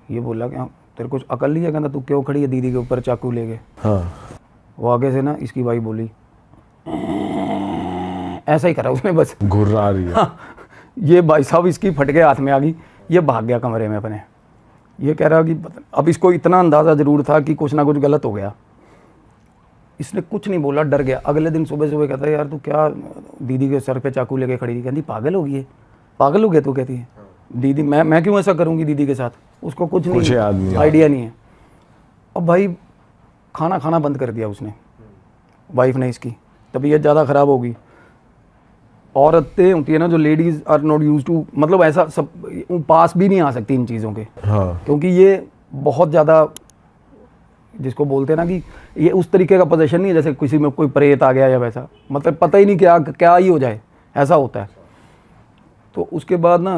ये बोला कि तेरे को अकल नहीं है? कहता तू क्यों खड़ी है दीदी के ऊपर चाकू लेके? हाँ। वो आगे से ना इसकी वाइफ बोली, ऐसा ही करा उसने, बस घुर्रा रही है। हाँ, ये भाई साहब इसकी फटके हाथ में आ गई, ये भाग गया कमरे में अपने। ये कह रहा कि अब इसको इतना अंदाज़ा ज़रूर था कि कुछ ना कुछ गलत हो गया। इसने कुछ नहीं बोला, डर गया। अगले दिन सुबह सुबह कहता है यार तू क्या दीदी के सर पे चाकू लेके खड़ी थी? कहती पागल हो गई है, पागल हो गया तू? कहती है दीदी मैं क्यों ऐसा करूँगी दीदी के साथ? उसको कुछ नहीं, आइडिया नहीं है। अब भाई खाना खाना बंद कर दिया उसने, वाइफ ने इसकी। तबीयत ज़्यादा ख़राब होगी। औरतें होती है ना जो ladies are not use to, मतलब ऐसा सब पास भी नहीं आ सकती इन चीज़ों के। हाँ। क्योंकि ये बहुत ज़्यादा जिसको बोलते हैं ना कि ये उस तरीके का पोजेशन नहीं है जैसे किसी में कोई प्रेत आ गया या वैसा, मतलब पता ही नहीं क्या क्या ही हो जाए, ऐसा होता है। तो उसके बाद ना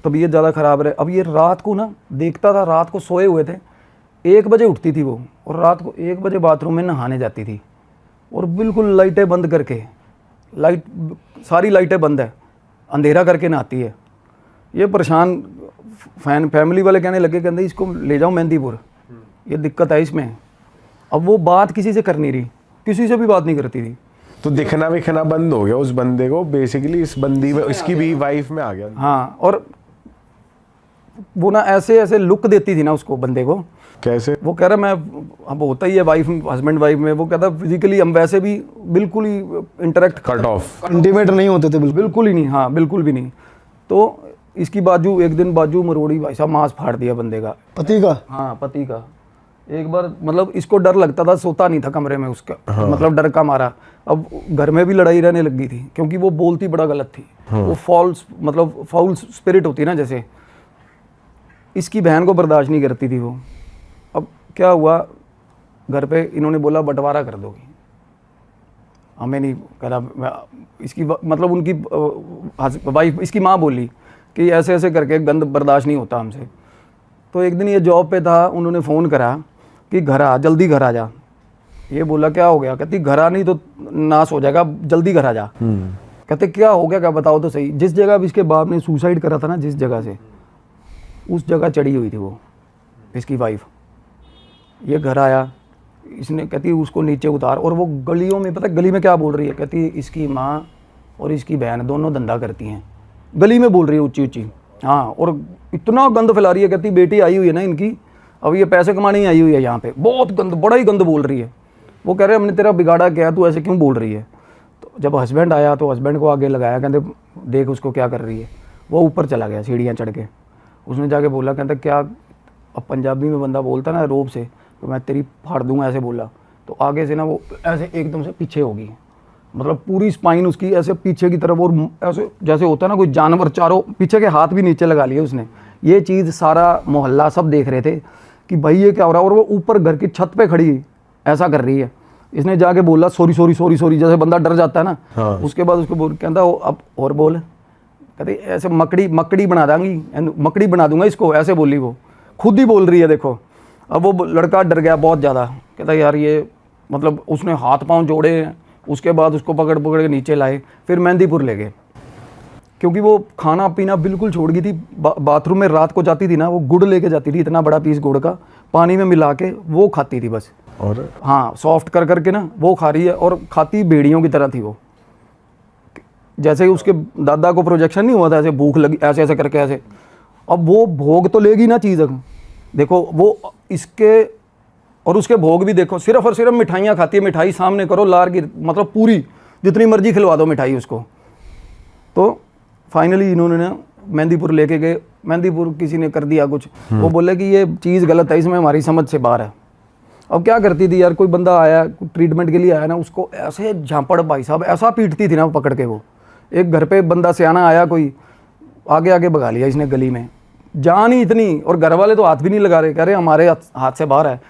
तबीयत ज़्यादा ख़राब रहे। अब ये रात को ना देखता था, रात को सोए हुए थे, 1 बजे उठती थी वो, और रात को 1 बजे बाथरूम में नहाने जाती थी, और बिल्कुल लाइटें बंद करके, लाइट सारी लाइटें बंद है, अंधेरा करके नहाती है। ये परेशान फैमिली वाले कहने लगे, कहते इसको ले जाओ मेहंदीपुर, ये दिक्कत है इसमें। अब वो बात किसी से कर नहीं रही, किसी से भी बात नहीं करती थी। तो दिखना विखना बंद हो गया उस बंदे को, बेसिकली इस बंदी में इसकी भी वाइफ में आ गया। हाँ, और वो ना ऐसे ऐसे लुक देती थी ना उसको, बंदे को। कैसे? वो कह रहा मैं, अब होता ही है वाइफ हस्बैंड वाइफ में, वो कहता फिजिकली हम वैसे भी बिल्कुल ही इंटरेक्ट कट ऑफ, इंटीमेट नहीं होते थे बिल्कुल। बिल्कुल ही नहीं, हाँ बिल्कुल भी नहीं। तो इसकी बाजू, एक दिन बाजू मरोड़ी, भाई साहब मांस फाड़ दिया बंदे का, पति का। हाँ पति का। एक बार मतलब इसको डर लगता था, सोता नहीं था कमरे में उसका, मतलब डर का मारा। अब घर में भी लड़ाई रहने लगी थी, क्योंकि वो बोलती बड़ा गलत थी। वो फॉल्स, मतलब फाउल स्पिरिट होती ना जैसे, इसकी बहन को बर्दाश्त नहीं करती थी वो। अब क्या हुआ, घर पे इन्होंने बोला बंटवारा कर दोगी, हमें नहीं करा। इसकी मतलब उनकी वाइफ, इसकी माँ बोली कि ऐसे ऐसे करके गंद बर्दाश्त नहीं होता हमसे। तो एक दिन ये जॉब पे था, उन्होंने फ़ोन करा कि घर आ, जल्दी घर आ जा। ये बोला क्या हो गया? कहती घर आ नहीं तो नाश हो जाएगा, जल्दी घर आ जा। कहते क्या हो गया, क्या बताओ तो सही। जिस जगह इसके बाप ने सुसाइड करा था ना, जिस जगह से, उस जगह चढ़ी हुई थी वो इसकी वाइफ। ये घर आया, इसने कहती उसको नीचे उतार, और वो गलियों में, पता गली में क्या बोल रही है, कहती इसकी माँ और इसकी बहन दोनों धंधा करती हैं। गली में बोल रही है ऊंची ऊंची, हाँ, और इतना गंद फैला रही है। कहती बेटी आई हुई है ना इनकी, अब ये पैसे कमाने ही आई हुई है यहाँ पे, बहुत गंद, बड़ा ही गंद बोल रही है। वो कह रहे हमने तेरा बिगाड़ा क्या, तू ऐसे क्यों बोल रही है? तो जब हस्बैंड आया तो हस्बैंड को आगे लगाया, कहते देख उसको क्या कर रही है। वो ऊपर चला गया सीढ़ियाँ चढ़ के, उसने जाके बोला, कहता क्या, अब पंजाबी में बंदा बोलता ना रोब से, तो मैं तेरी फाड़ दूंगा, ऐसे बोला। तो आगे से ना वो ऐसे एकदम से पीछे होगी, मतलब पूरी स्पाइन उसकी ऐसे पीछे की तरफ, और ऐसे जैसे होता है ना कोई जानवर, चारों पीछे के हाथ भी नीचे लगा लिए उसने। ये चीज़ सारा मोहल्ला सब देख रहे थे कि भाई ये क्या हो रहा है, और वो ऊपर घर की छत पे खड़ी ऐसा कर रही है। इसने जाके बोला सॉरी सॉरी सॉरी सॉरी, जैसे बंदा डर जाता है ना। हाँ। उसके बाद उसको बोल, कहता अब और बोल, कहते ऐसे मकड़ी बना देंगी, मकड़ी बना दूंगा इसको, ऐसे बोली वो, खुद ही बोल रही है देखो। अब वो लड़का डर गया बहुत ज़्यादा, कहता यार ये, मतलब उसने हाथ पाँव जोड़े, उसके बाद उसको पकड़ के नीचे लाए, फिर मेहंदीपुर ले गए। क्योंकि वो खाना पीना बिल्कुल छोड़ गई थी। बाथरूम में रात को जाती थी ना, वो गुड़ लेके जाती थी, इतना बड़ा पीस गुड़ का पानी में मिला के वो खाती थी बस। और हाँ, सॉफ्ट कर करके ना वो खा रही है, और खाती भेड़ियों की तरह थी वो। जैसे उसके दादा को प्रोजेक्शन नहीं हुआ था, ऐसे भूख लगी, ऐसे ऐसे करके ऐसे। अब वो भोग तो लेगी ना चीज़, देखो वो इसके और उसके भोग भी देखो, सिर्फ और सिर्फ मिठाइयाँ खाती है। मिठाई सामने करो, लार की, मतलब पूरी जितनी मर्जी खिलवा दो मिठाई उसको। तो फाइनली इन्होंने ना मेहंदीपुर लेके गए। मेहंदीपुर किसी ने कर दिया कुछ, वो बोले कि ये चीज़ गलत है, इसमें हमारी समझ से बाहर है। अब क्या करती थी यार, कोई बंदा आया ट्रीटमेंट के लिए आया ना, उसको ऐसे झांपड़, भाई साहब ऐसा पीटती थी ना वो पकड़ के। वो एक घर पे बंदा सियाना आया कोई, आगे आगे भगा लिया इसने गली में, जान ही इतनी। और घर वाले तो हाथ भी नहीं लगा रहे, कह रहे हमारे हाथ से बाहर है।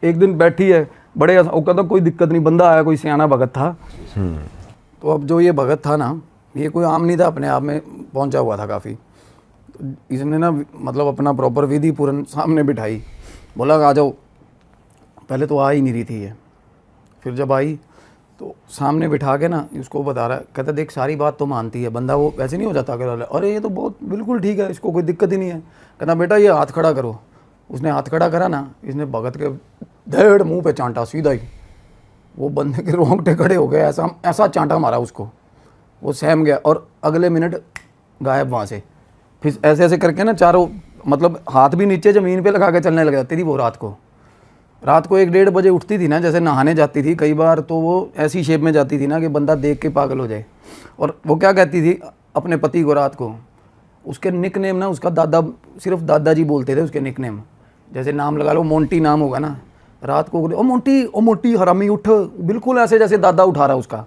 एक दिन बैठी है, बड़े वो कहता कोई दिक्कत नहीं, बंदा आया कोई सियाना भगत था। तो अब जो ये भगत था ना, ये कोई आम नहीं था, अपने आप में पहुंचा हुआ था काफ़ी। तो इसने ना मतलब अपना प्रॉपर विधि पूरन सामने बिठाई, बोला आ जाओ। पहले तो आ ही नहीं रही थी ये, फिर जब आई तो सामने बिठा के ना उसको बता रहा है, कहता देख सारी बात तो मानती है। बंदा वो वैसे नहीं हो जाता, अरे ये तो बहुत बिल्कुल ठीक है, इसको कोई दिक्कत ही नहीं है। कहता बेटा ये हाथ खड़ा करो। उसने हाथ खड़ा करा ना, इसने भगत के धड़ मुंह पे चांटा सीधा ही। वो बंदे के रोंगटे खड़े हो गए, ऐसा ऐसा चांटा मारा उसको, वो सहम गया और अगले मिनट गायब वहाँ से। फिर ऐसे ऐसे करके ना चारों, मतलब हाथ भी नीचे ज़मीन पे लगा के चलने लग जाती थी वो। रात को 1-1:30 बजे उठती थी ना, जैसे नहाने जाती थी कई बार, तो वो ऐसी शेप में जाती थी ना कि बंदा देख के पागल हो जाए। और वो क्या कहती थी अपने पति को रात को, उसके निकनेम ना, उसका दादा, सिर्फ दादाजी बोलते थे उसके निकनेम। जैसे नाम लगा लो, मोंटी नाम होगा ना, रात को ओ मोंटी हरामी उठ, बिल्कुल ऐसे जैसे दादा उठा रहा उसका।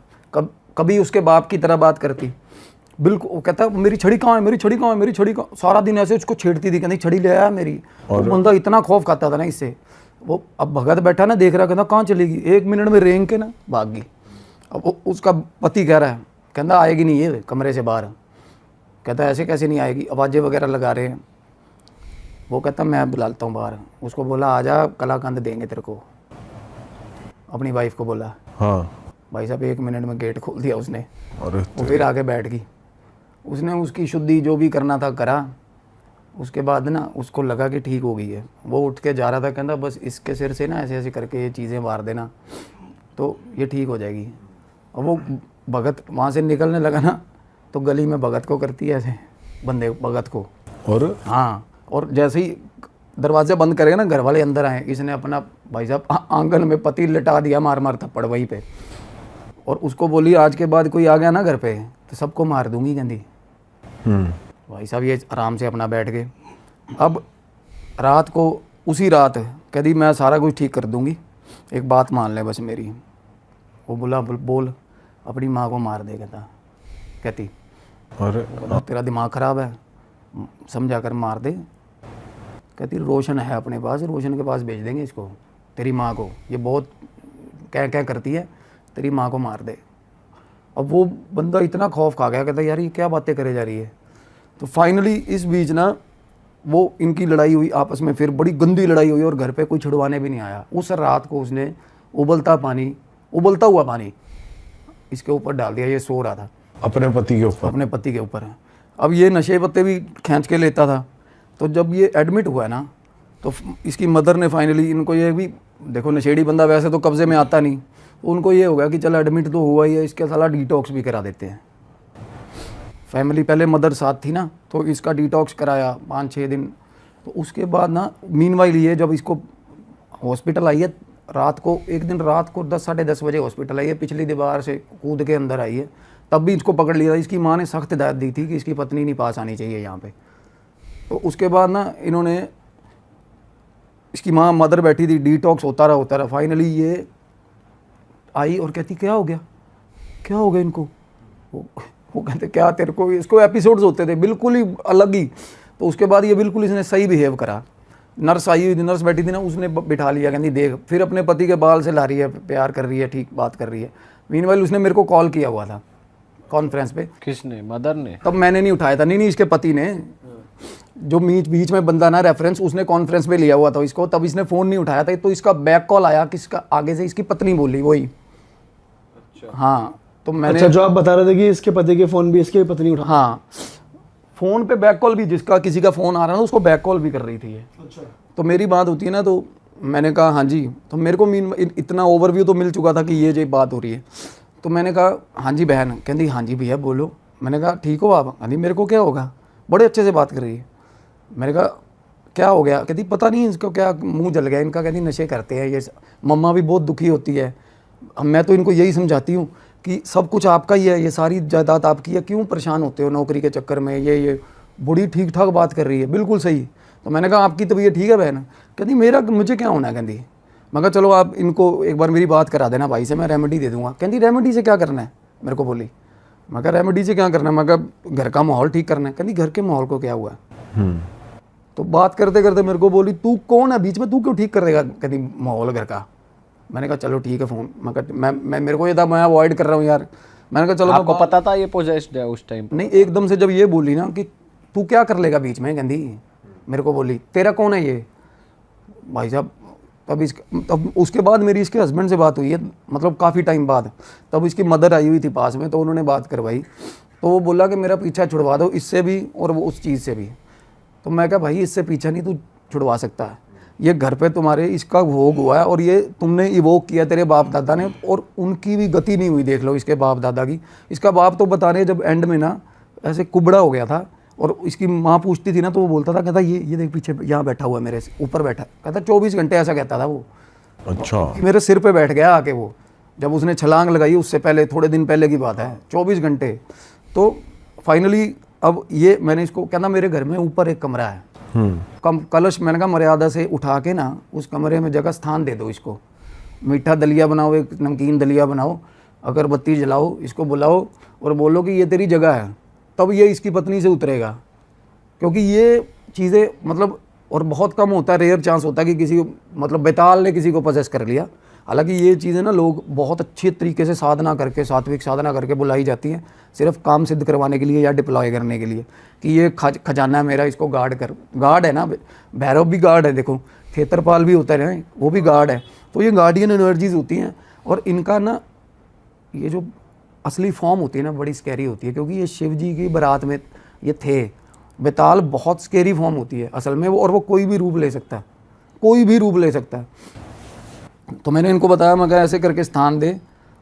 कभी उसके बाप की तरह बात करती, बिल्कुल। वो कहता मेरी छड़ी कहाँ है, मेरी छड़ी कहाँ है, मेरी छड़ी कहाँ। सारा दिन ऐसे उसको छेड़ती थी, कहती छड़ी ले आया मेरी। और बंदा इतना खौफ खाता था ना इससे, वो अब भगत बैठा ना देख रहा, कहता कहाँ चलेगी, 1 मिनट में रेंग के ना भाग गई। अब उसका पति कह रहा है, कहता आएगी नहीं ये कमरे से बाहर। कहता ऐसे कैसे नहीं आएगी, आवाज़ें वगैरह लगा रहे हैं। वो कहता मैं बुलाता हूँ बाहर। उसको बोला आजा कलाकंद देंगे तेरे को, अपनी वाइफ को बोला। हाँ। भाई साहब 1 मिनट में गेट खोल दिया उसने। अरे वो फिर आके बैठ गई। उसने उसकी शुद्धि जो भी करना था करा। उसके बाद ना उसको लगा कि ठीक हो गई है। वो उठ के जा रहा था, कहता बस इसके सिर से ना ऐसे ऐसे करके ये चीज़ें मार देना तो ये ठीक हो जाएगी। और वो भगत वहाँ से निकलने लगा ना तो गली में भगत को करती है ऐसे, बंदे भगत को। और हाँ, और जैसे ही दरवाज़ा बंद करेगा ना घर वाले अंदर आए, इसने अपना भाई साहब आंगन में पति लटा दिया मार मार थप्पड़ वहीं पे। और उसको बोली आज के बाद कोई आ गया ना घर पे तो सबको मार दूंगी कहती। भाई साहब ये आराम से अपना बैठ गए। अब रात को उसी रात कहती मैं सारा कुछ ठीक कर दूंगी, एक बात मान ले बस मेरी। वो बोला बोल अपनी माँ को मार दे। कहती अरे तेरा दिमाग ख़राब है, समझा कर मार दे। कहती रोशन है अपने पास, रोशन के पास भेज देंगे इसको, तेरी माँ को, ये बहुत क्या क्या करती है, तेरी माँ को मार दे। अब वो बंदा इतना खौफ खा गया, कहता यार ये क्या बातें करे जा रही है। तो फाइनली इस बीच ना वो इनकी लड़ाई हुई आपस में, फिर बड़ी गंदी लड़ाई हुई और घर पे कोई छुड़वाने भी नहीं आया। उस रात को उसने उबलता हुआ पानी इसके ऊपर डाल दिया। ये सो रहा था अपने पति के ऊपर। अपने पति के ऊपर। अब ये नशे पत्ते भी खींच के लेता था। तो जब ये एडमिट हुआ ना तो इसकी मदर ने फाइनली इनको ये भी, देखो नशेड़ी बंदा वैसे तो कब्जे में आता नहीं, तो उनको ये हो गया कि चल एडमिट तो हुआ ही है, इसके साला डिटॉक्स भी करा देते हैं। फैमिली पहले मदर साथ थी ना तो इसका डिटॉक्स कराया 5-6 दिन। तो उसके बाद ना मीनवाइल ये जब इसको हॉस्पिटल आई है रात को, एक दिन रात को 10 साढ़े 10 बजे हॉस्पिटल आई है, पिछली दीवार से कूद के अंदर आई है, तब भी इसको पकड़ लिया। इसकी माँ ने सख्त हिदायत दी थी कि इसकी पत्नी नहीं पास आनी चाहिए यहाँ पे। तो उसके बाद ना इन्होंने, इसकी माँ मदर बैठी थी, डिटॉक्स होता रहा। फाइनली ये आई और कहती क्या हो गया इनको। वो कहते क्या तेरे को, इसको एपिसोड्स होते थे बिल्कुल ही अलग ही। तो उसके बाद ये बिल्कुल इसने सही बिहेव करा। नर्स आई हुई थी, नर्स बैठी थी ना, उसने बिठा लिया, कहती देख, फिर अपने पति के बाल से ला रही है, प्यार कर रही है, ठीक बात कर रही है। मीनवाइल उसने मेरे को कॉल किया हुआ था कॉन्फ्रेंस पे। किसने? मदर ने? तब मैंने नहीं उठाया था, नहीं इसके पति ने, जो बीच में बंदा ना रेफरेंस, उसने कॉन्फ्रेंस पे लिया हुआ था इसको, तब इसने फ़ोन नहीं उठाया था। तो इसका बैक कॉल आया, किसका, आगे से इसकी पत्नी बोली वही। हाँ तो मैंने, अच्छा, जो आप बता रहे थे कि इसके पति के फोन भी इसके पत्नी उठा। हाँ फ़ोन पे बैक कॉल भी, जिसका किसी का फ़ोन आ रहा है ना उसको बैक कॉल भी कर रही थी ये। अच्छा। तो मेरी बात होती है ना, तो मैंने कहा हाँ जी। तो मेरे को इतना ओवरव्यू तो मिल चुका था कि ये बात हो रही है। तो मैंने कहा हाँ जी बहन। कहती हाँ जी भैया बोलो। मैंने कहा ठीक हो आप? हाँ जी। मेरे को क्या होगा, बड़े अच्छे से बात कर रही है। मैंने कहा क्या हो गया? कहती पता नहीं इसको क्या मुंह जल गया इनका। कहती नशे करते हैं ये, मम्मा भी बहुत दुखी होती है। मैं तो इनको यही समझाती हूँ कि सब कुछ आपका ही है, ये सारी जायदाद आपकी है, क्यों परेशान होते हो नौकरी के चक्कर में। ये बड़ी ठीक ठाक बात कर रही है, बिल्कुल सही। तो मैंने कहा आपकी तबीयत ठीक है बहन? कहती मुझे क्या होना है। कहती मैं कहा चलो आप इनको एक बार मेरी बात करा देना भाई से, मैं रेमेडी दे दूंगा। कहती रेमेडी से क्या करना है मेरे को बोली। मैं कहा रेमेडी से क्या करना है? मैं कहा घर का माहौल ठीक करना है। कहती घर के माहौल को क्या हुआ है? तो बात करते करते मेरे को बोली तू कौन है बीच में, तू क्यों ठीक कर देगा कहती माहौल घर का। मैंने कहा चलो ठीक है फ़ोन। मैं मेरे को ये था, मैं अवॉइड कर रहा हूँ यार। मैंने कहा चलो। आपको पता था ये पोजेस्ड है उस टाइम? नहीं, एकदम से जब ये बोली ना कि तू क्या कर लेगा बीच में, कहती मेरे को बोली तेरा कौन है ये भाई साहब। तब उसके बाद मेरी इसके हस्बैंड से बात हुई है, मतलब काफ़ी टाइम बाद। तब इसकी मदर आई हुई थी पास में, तो उन्होंने बात करवाई। तो वो बोला कि मेरा पीछा छुड़वा दो इससे भी और वो उस चीज़ से भी। तो मैं कहा भाई इससे पीछा नहीं तू छुड़वा सकता है, ये घर पे तुम्हारे इसका भोग हुआ है और ये तुमने इवोक किया तेरे बाप दादा ने, और उनकी भी गति नहीं हुई देख लो इसके बाप दादा की। इसका बाप तो बता रहे जब एंड में ना ऐसे कुबड़ा हो गया था, और इसकी माँ पूछती थी ना तो वो बोलता था, कहता ये देख पीछे यहाँ बैठा हुआ है मेरे ऊपर बैठा, कहता 24 घंटे ऐसा कहता था वो। अच्छा। मेरे सिर पे बैठ गया आके वो, जब उसने छलांग लगाई उससे पहले थोड़े दिन पहले की बात है, 24 घंटे। तो फाइनली अब ये मैंने इसको कहना मेरे घर में ऊपर एक कमरा है, कलश, मैंने कहा मर्यादा से उठा के ना उस कमरे में जगह स्थान दे दो इसको, मीठा दलिया बनाओ, एक नमकीन दलिया बनाओ, अगरबत्ती जलाओ, इसको बुलाओ और बोलो कि ये तेरी जगह है, तब ये इसकी पत्नी से उतरेगा। क्योंकि ये चीज़ें मतलब और बहुत कम होता है, रेयर चांस होता है कि किसी मतलब बेताल ने किसी को पजेस कर लिया। हालांकि ये चीज़ें ना लोग बहुत अच्छे तरीके से साधना करके, सात्विक साधना करके बुलाई जाती हैं सिर्फ काम सिद्ध करवाने के लिए या डिप्लॉय करने के लिए कि ये खजाना है मेरा, इसको गार्ड कर। गार्ड है ना, भैरव भी गार्ड है, देखो खेतरपाल भी होता है ना, वो भी गार्ड है। तो ये गार्डियन एनर्जीज होती हैं और इनका ना ये जो असली फॉर्म होती है ना बड़ी स्कैरी होती है, क्योंकि ये शिव जी की बारात में ये थे। बेताल बहुत स्कैरी फॉर्म होती है असल में वो, और वो कोई भी रूप ले सकता है, कोई भी रूप ले सकता है। तो मैंने इनको बताया, मैं कहा ऐसे करके स्थान दे,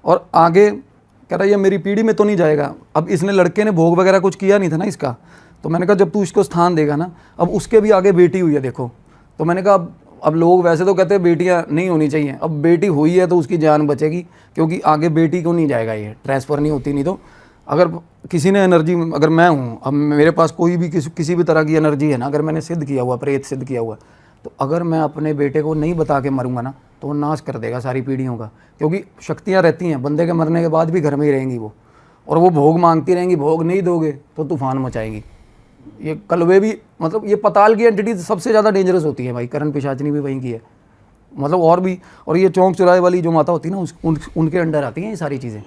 और आगे कह रहा ये मेरी पीढ़ी में तो नहीं जाएगा। अब इसने लड़के ने भोग वगैरह कुछ किया नहीं था ना इसका, तो मैंने कहा जब तू इसको स्थान देगा ना, अब उसके भी आगे बेटी हुई है देखो। तो मैंने कहा अब लोग वैसे तो कहते हैं बेटियां नहीं होनी चाहिए, अब बेटी हुई है तो उसकी जान बचेगी, क्योंकि आगे बेटी को नहीं जाएगा, ये ट्रांसफ़र नहीं होती। नहीं तो अगर किसी ने एनर्जी, अगर मैं हूँ, अब मेरे पास कोई भी किसी भी तरह की एनर्जी है ना, अगर मैंने सिद्ध किया हुआ, प्रेत सिद्ध किया हुआ, तो अगर मैं अपने बेटे को नहीं बता के मरूंगा ना, तो वो नाश कर देगा सारी पीढ़ियों का, क्योंकि शक्तियाँ रहती हैं बंदे के मरने के बाद भी घर में ही रहेंगी वो, और वो भोग मांगती रहेंगी। भोग नहीं दोगे तो तूफान मचाएंगी। ये कलवे भी, मतलब ये पताल की एंटिटी सबसे ज़्यादा डेंजरस होती है भाई। करण पिशाचनी भी वहीं की है, मतलब और भी। और ये चौंक चौराहे वाली जो माता होती है ना, उनके अंडर आती हैं ये सारी चीज़ें,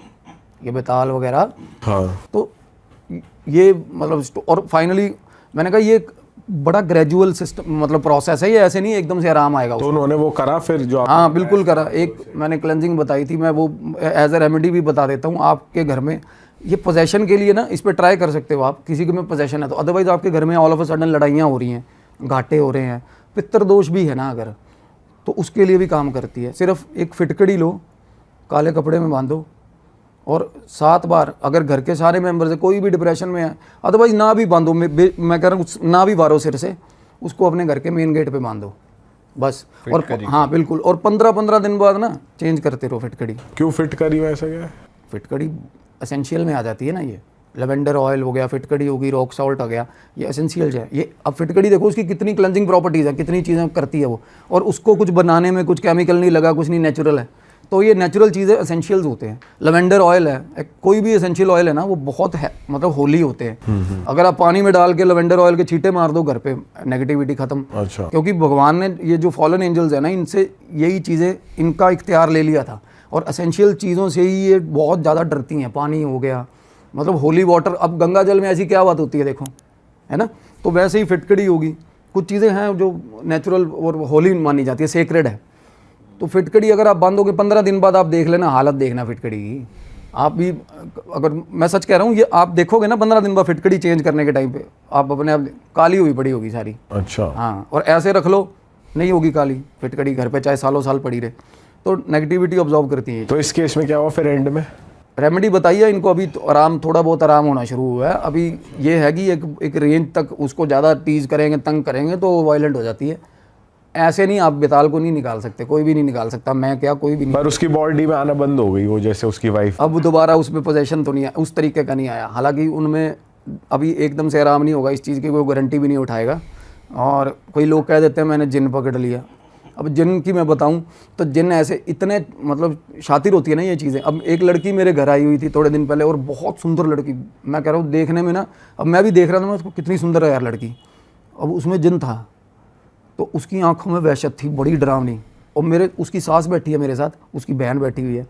ये बेताल वगैरह। हाँ। तो ये मतलब, और फाइनली मैंने कहा ये बड़ा ग्रेजुअल सिस्टम, मतलब प्रोसेस है, ये ऐसे नहीं एकदम से आराम आएगा। तो उन्होंने वो करा फिर जो हाँ बिल्कुल करा। एक मैंने क्लेंजिंग बताई थी, मैं वो एज ए रेमेडी भी बता देता हूँ आपके घर में। ये पोजेशन के लिए ना इस पर ट्राई कर सकते हो आप, किसी के में पोजेशन है तो। अदरवाइज आपके घर में ऑल ऑफ अ सडन लड़ाइयाँ हो रही हैं, घाटे हो रहे हैं, पितृ दोष भी है ना अगर, तो उसके लिए भी काम करती है। सिर्फ एक फिटकड़ी लो, काले कपड़े में बांधो, और 7 बार, अगर घर के सारे मेंबर से कोई भी डिप्रेशन में है, अदरवाइज ना भी बांधो, मैं कह रहा हूँ ना भी वारो सिर से, उसको अपने घर के मेन गेट पे बांधो बस। और हाँ बिल्कुल, और 15-15 दिन बाद ना चेंज करते रहो फिटकड़ी। क्यों फिट करी में ऐसा क्या है? फिटकड़ी एसेंशियल में आ जाती है ना, ये लेवेंडर ऑयल हो गया, फिटकड़ी होगी, रॉक सॉल्ट आ गया, ये एसेंशियल है ये। अब फिटकड़ी देखो उसकी कितनी क्लेंजिंग प्रॉपर्टीज़ है, कितनी चीज़ें करती है वो, और उसको कुछ बनाने में कुछ केमिकल नहीं लगा, कुछ नहीं, नेचुरल है। तो ये नेचुरल चीज़ें एसेंशियल्स होते हैं। लेवेंडर ऑयल है, कोई भी एसेंशियल ऑयल है ना, वो बहुत है, मतलब होली होते हैं। अगर आप पानी में डाल के लेवेंडर ऑयल के छींटे मार दो घर पे, नेगेटिविटी खत्म। अच्छा। क्योंकि भगवान ने ये जो फॉलन एंजल्स है ना, इनसे यही चीज़ें, इनका इख्तियार ले लिया था, और एसेंशियल चीज़ों से ही ये बहुत ज़्यादा डरती हैं। पानी हो गया, मतलब होली वाटर, अब गंगा जल में ऐसी क्या बात होती है देखो, है ना। तो वैसे ही फिटकड़ी होगी, कुछ चीज़ें हैं जो नेचुरल और होली मानी जाती है, सेक्रेड है। तो फिटकड़ी अगर आप बांधोगे 15 दिन बाद, आप देख लेना हालत देखना फिटकड़ी की। आप भी, अगर मैं सच कह रहा हूँ, ये आप देखोगे ना 15 दिन बाद फिटकड़ी चेंज करने के टाइम पे, आप अपने आप काली हुई पड़ी होगी सारी। अच्छा। हाँ, और ऐसे रख लो, नहीं होगी काली फिटकड़ी घर पे, चाहे सालों साल पड़ी रहे, तो नेगेटिविटी ऑब्जॉर्व करती है। तो इस केस में क्या हुआ फिर एंड में? रेमेडी बताइए इनको, अभी तो आराम, थोड़ा बहुत आराम होना शुरू हुआ है। अभी ये है कि एक रेंज तक उसको ज़्यादा टीज करेंगे, तंग करेंगे तो वायलेंट हो जाती है। ऐसे नहीं, आप बेताल को नहीं निकाल सकते, कोई भी नहीं निकाल सकता, मैं क्या, कोई भी नहीं। पर उसकी बॉडी में आना बंद हो गई वो, जैसे उसकी वाइफ। अब दोबारा उसमें पोजेशन तो नहीं है, उस तरीके का नहीं आया। हालांकि उनमें अभी एकदम से आराम नहीं होगा, इस चीज़ की कोई गारंटी भी नहीं उठाएगा। और कोई लोग कह देते हैं मैंने जिन पकड़ लिया। अब जिन की मैं बताऊं तो जिन ऐसे इतने मतलब शातिर होती है ना ये चीज़ें। अब एक लड़की मेरे घर आई हुई थी थोड़े दिन पहले, और बहुत सुंदर लड़की, मैं कह रहा हूँ देखने में ना, अब मैं भी देख रहा था, मैं उसको कितनी सुंदर है यार लड़की। अब उसमें जिन था, तो उसकी आंखों में वहशत थी बड़ी डरावनी। और उसकी सास बैठी है मेरे साथ, उसकी बहन बैठी हुई है,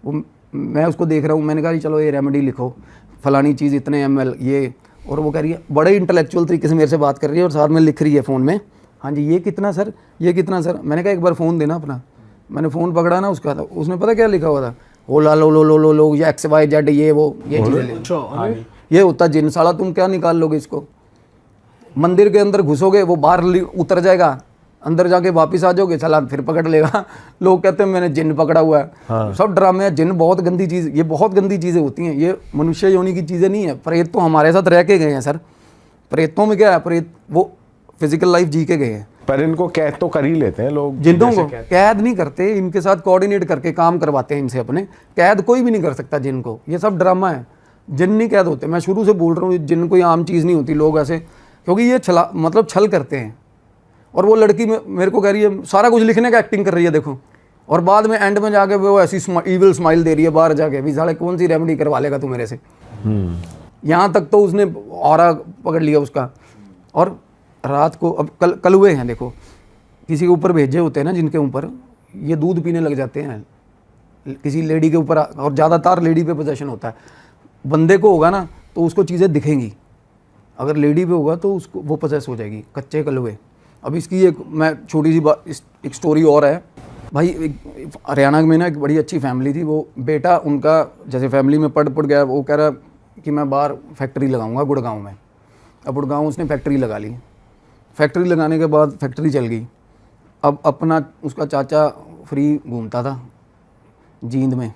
वो मैं उसको देख रहा हूँ। मैंने कहा चलो ये रेमेडी लिखो, फलानी चीज़ इतने ml ये, और वो कह रही है बड़े इंटेलेक्चुअल तरीके से मेरे से बात कर रही है, और साथ में लिख रही है फ़ोन में, हाँ जी ये कितना सर, ये कितना सर। मैंने कहा एक बार फ़ोन देना अपना। मैंने फ़ोन पकड़ा ना उसका, तो उसने पता क्या लिखा हुआ था, ओ ला लो या XYZ ये वो, ये चीज़ें। ये होता जिन, साला तुम क्या निकाल लोगे इसको। मंदिर के अंदर घुसोगे, वो बाहर उतर जाएगा, अंदर जाके वापस आ जाओगे, साला फिर पकड़ लेगा। लोग कहते हैं मैंने जिन पकड़ा हुआ है। हाँ। सब ड्रामे हैं। जिन बहुत गंदी चीज़, ये बहुत गंदी चीज़ें होती हैं, ये मनुष्य योनि की चीज़ें नहीं है। प्रेत तो हमारे साथ रह के गए हैं सर। प्रेतों में क्या है, प्रेत वो फिजिकल लाइफ जी के गए हैं। पर इनको कैद तो कर ही लेते हैं लोग। जिनों को कैद नहीं करते, इनके साथ कोऑर्डिनेट करके काम करवाते हैं इनसे अपने। कैद कोई भी नहीं कर सकता जिन को, ये सब ड्रामा है। जिन नहीं कैद होते, मैं शुरू से बोल रहा हूँ, जिन कोई आम चीज़ नहीं होती। लोग ऐसे, क्योंकि ये छल करते हैं। और वो लड़की मेरे को कह रही है सारा कुछ लिखने का एक्टिंग कर रही है देखो, और बाद में एंड में जाके वो ऐसी ईविल स्माइल दे रही है बाहर जाके, भी साले कौन सी रेमेडी करवा लेगा तू मेरे से। यहाँ तक तो उसने ऑरा पकड़ लिया उसका। और रात को अब कलुए हैं, देखो किसी के ऊपर भेजे होते हैं ना जिनके ऊपर, ये दूध पीने लग जाते हैं किसी लेडी के ऊपर, और ज़्यादातर लेडी पे पोजेशन होता है। बंदे को होगा ना तो उसको चीज़ें दिखेंगी, अगर लेडी पे होगा तो उसको वो पोजेस हो जाएगी, कच्चे कलुए। अब इसकी एक मैं छोटी सी बात, एक स्टोरी और है भाई। हरियाणा में ना एक बड़ी अच्छी फैमिली थी, वो बेटा उनका जैसे फैमिली में पढ़ गया, वो कह रहा कि मैं बाहर फैक्ट्री लगाऊंगा गुड़गांव में। अब गुड़गांव उसने फैक्ट्री लगा ली, फैक्ट्री लगाने के बाद फैक्ट्री चल गई। अब अपना उसका चाचा फ्री घूमता था जींद में,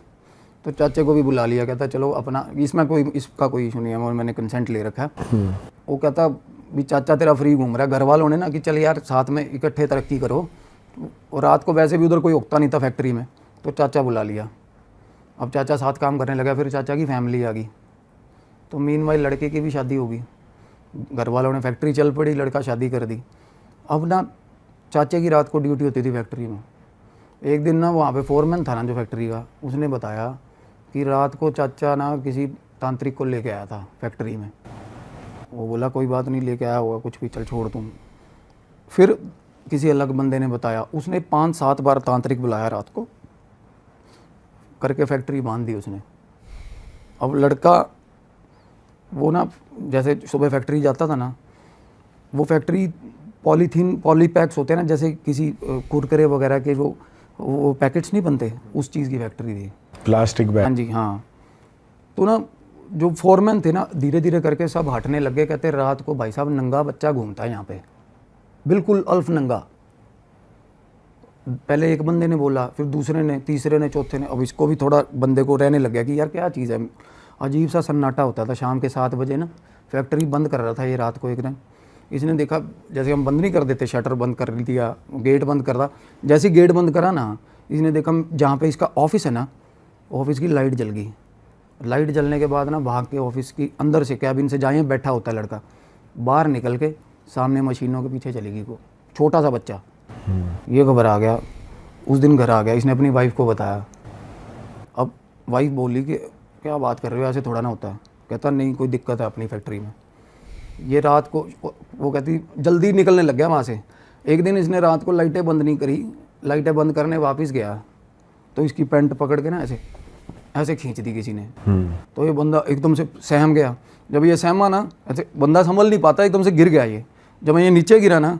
तो चाचे को भी बुला लिया, कहता चलो अपना, इसमें कोई इसका कोई इशू नहीं है, मैंने कंसेंट ले रखा है। वो कहता भी चाचा तेरा फ्री घूम रहा है, घर वालों ने ना कि चल यार साथ में इकट्ठे तरक्की करो। और रात को वैसे भी उधर कोई उगता नहीं था फैक्ट्री में, तो चाचा बुला लिया। अब चाचा साथ काम करने लगा, फिर चाचा की फैमिली आ गई, तो मीनवाइल लड़के की भी शादी होगी, घर वालों ने फैक्ट्री चल पड़ी, लड़का शादी कर दी। अब ना चाचे की रात को ड्यूटी होती थी फैक्ट्री में। एक दिन ना वहाँ पे फोरमैन था ना जो फैक्ट्री का, उसने बताया कि रात को चाचा ना किसी तांत्रिक को लेके आया था फैक्ट्री में। वो बोला कोई बात नहीं, लेके आया होगा कुछ भी, चल छोड़ तुम। फिर किसी अलग बंदे ने बताया, उसने 5-7 बार तांत्रिक बुलाया रात को, करके फैक्ट्री बांध दी उसने। अब लड़का वो ना जैसे सुबह फैक्ट्री जाता था ना, वो फैक्ट्री पॉलीथीन पॉलीपैक्स होते हैं ना, जैसे किसी कुरकुरे वगैरह के वो पैकेट्स नहीं बनते, उस चीज़ की फैक्ट्री थी, प्लास्टिक बैग। हाँ जी हाँ। तो ना जो फोरमैन थे ना, धीरे धीरे करके सब हटने लग गए। कहते रात को भाई साहब नंगा बच्चा घूमता है यहाँ पे, बिल्कुल अल्फ नंगा। पहले एक बंदे ने बोला, फिर दूसरे ने, तीसरे ने, चौथे ने। अब इसको भी थोड़ा बंदे को रहने लग गया कि यार क्या चीज़ है। अजीब सा सन्नाटा होता था। शाम के 7 बजे ना फैक्ट्री बंद कर रहा था ये रात को एक दिन। इसने देखा, जैसे हम बंद नहीं कर देते, शटर बंद कर दिया, गेट बंद कर रहा, जैसे गेट बंद करा ना, इसने देखा जहाँ पे इसका ऑफिस है ना, ऑफिस की लाइट जल गई। लाइट जलने के बाद ना भाग के ऑफिस की अंदर से, कैबिन से जाए बैठा होता है लड़का, बाहर निकल के सामने मशीनों के पीछे चली गई को, छोटा सा बच्चा। ये घबरा गया, उस दिन घर आ गया, इसने अपनी वाइफ को बताया। अब वाइफ बोली कि क्या बात कर रहे हो, ऐसे थोड़ा ना होता है। कहता नहीं कोई दिक्कत है अपनी फैक्ट्री में। ये रात को, वो कहती जल्दी निकलने लग गया वहाँ से। एक दिन इसने रात को लाइटें बंद नहीं करी, लाइटें बंद करने वापस गया तो इसकी पैंट पकड़ के ना ऐसे ऐसे खींच दी किसी ने। तो ये बंदा एकदम से सहम गया। जब ये सहमा ना, ऐसे बंदा संभल नहीं पाता, एकदम से गिर गया ये। जब ये नीचे गिरा ना,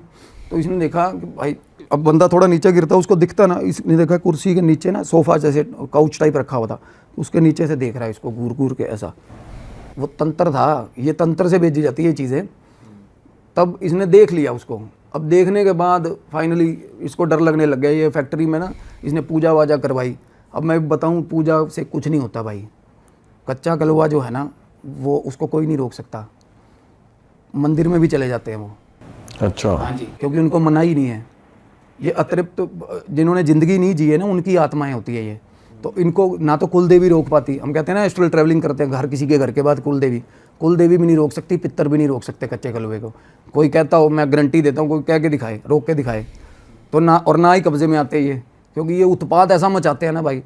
तो इसने देखा कि भाई, अब बंदा थोड़ा नीचे गिरता, उसको दिखता ना, इसने देखा कुर्सी के नीचे ना सोफा जैसे काउच टाइप रखा हुआ था, उसके नीचे से देख रहा है इसको घूर घूर के ऐसा। वो तंत्र था, ये तंत्र से भेजी जाती है ये चीज़ें। तब इसने देख लिया उसको। अब देखने के बाद फाइनली इसको डर लगने लग गया। ये फैक्ट्री में ना इसने पूजा वाजा करवाई। अब मैं बताऊं, पूजा से कुछ नहीं होता भाई। कच्चा कलवा जो है ना, वो उसको कोई नहीं रोक सकता। मंदिर में भी चले जाते हैं वो। अच्छा। हाँ जी, क्योंकि उनको मना ही नहीं है। ये अतिरिक्त जिन्होंने ज़िंदगी नहीं जी है ना, उनकी आत्माएं होती है ये। तो इनको ना तो कुल देवी रोक पाती। हम कहते हैं ना एस्ट्रल ट्रैवलिंग करते हैं, घर किसी के घर के बाद कुल देवी भी नहीं रोक सकती, पितर भी नहीं रोक सकते कच्चे कलवे को। कोई कहता हो, मैं गारंटी देता हूँ, कोई कह के दिखाए, रोक के दिखाए तो ना, और ना ही कब्जे में आते ये, क्योंकि ये उत्पाद ऐसा मचाते हैं ना भाई।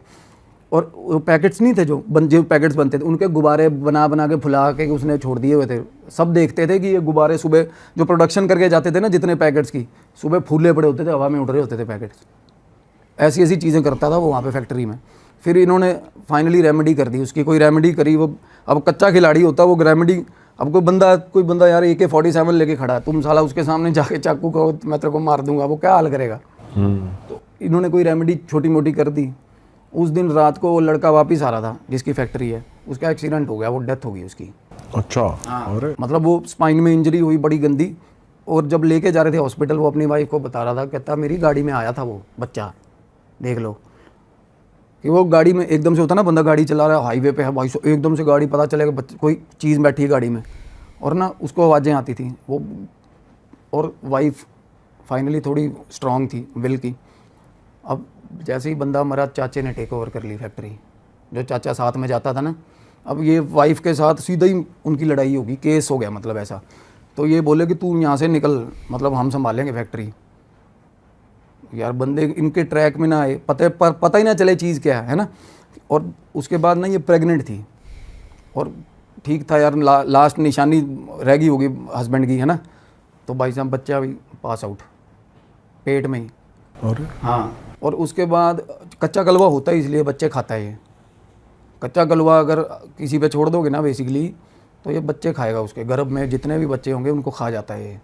और वो पैकेट्स नहीं थे जो पैकेट्स बनते थे, उनके गुब्बारे बना बना के फुला के उसने छोड़ दिए हुए थे। सब देखते थे कि ये गुब्बारे सुबह जो प्रोडक्शन करके जाते थे ना, जितने पैकेट्स की, सुबह फूले पड़े होते थे, हवा में उड़ रहे होते थे पैकेट्स। ऐसी ऐसी चीज़ें करता था वो वहाँ पे फैक्ट्री में। फिर इन्होंने फाइनली रेमेडी कर दी उसकी। कोई रेमेडी करी, वो अब कच्चा खिलाड़ी होता वो रेमेडी। अब कोई बंदा यार AK-47 लेके खड़ा है, तुम साला उसके सामने जाके चाकू को मैं तेरे को मार दूंगा, वो क्या हाल करेगा। तो इन्होंने कोई रेमेडी छोटी मोटी कर दी। उस दिन रात को वो लड़का वापस आ रहा था जिसकी फैक्ट्री है, उसका एक्सीडेंट हो गया, वो डेथ हो गई उसकी। अच्छा। हाँ, मतलब वो स्पाइन में इंजरी हुई बड़ी गंदी। और जब लेके जा रहे थे हॉस्पिटल, वो अपनी वाइफ को बता रहा था, कहता मेरी गाड़ी में आया था वो बच्चा, देख लो। कि वो गाड़ी में एकदम से होता ना, बंदा गाड़ी चला रहा है हाईवे पे है भाई, एकदम से गाड़ी पता चलेगा कोई चीज़ बैठी है गाड़ी में, और ना उसको आवाज़ें आती थी वो। और वाइफ फाइनली थोड़ी स्ट्रांग थी विल की। अब जैसे ही बंदा मरा, चाचे ने टेक ओवर कर ली फैक्ट्री। जो चाचा साथ में जाता था ना, अब ये वाइफ के साथ सीधा ही उनकी लड़ाई होगी, केस हो गया मतलब ऐसा। तो ये बोले कि तू यहाँ से निकल, मतलब हम संभालेंगे फैक्ट्री। यार बंदे इनके ट्रैक में ना आए, पता ही ना चले चीज़ क्या है ना। और उसके बाद ना ये प्रेग्नेंट थी, और ठीक था यार, लास्ट निशानी रह गई होगी हस्बैंड की, है ना। तो भाई साहब बच्चा भी पास आउट पेट में ही। और हाँ, और उसके बाद कच्चा कलवा होता है इसलिए बच्चे खाता है ये। कच्चा कलवा अगर किसी पे छोड़ दोगे ना बेसिकली तो ये बच्चे खाएगा, उसके गर्भ में जितने भी बच्चे होंगे उनको खा जाता है ये,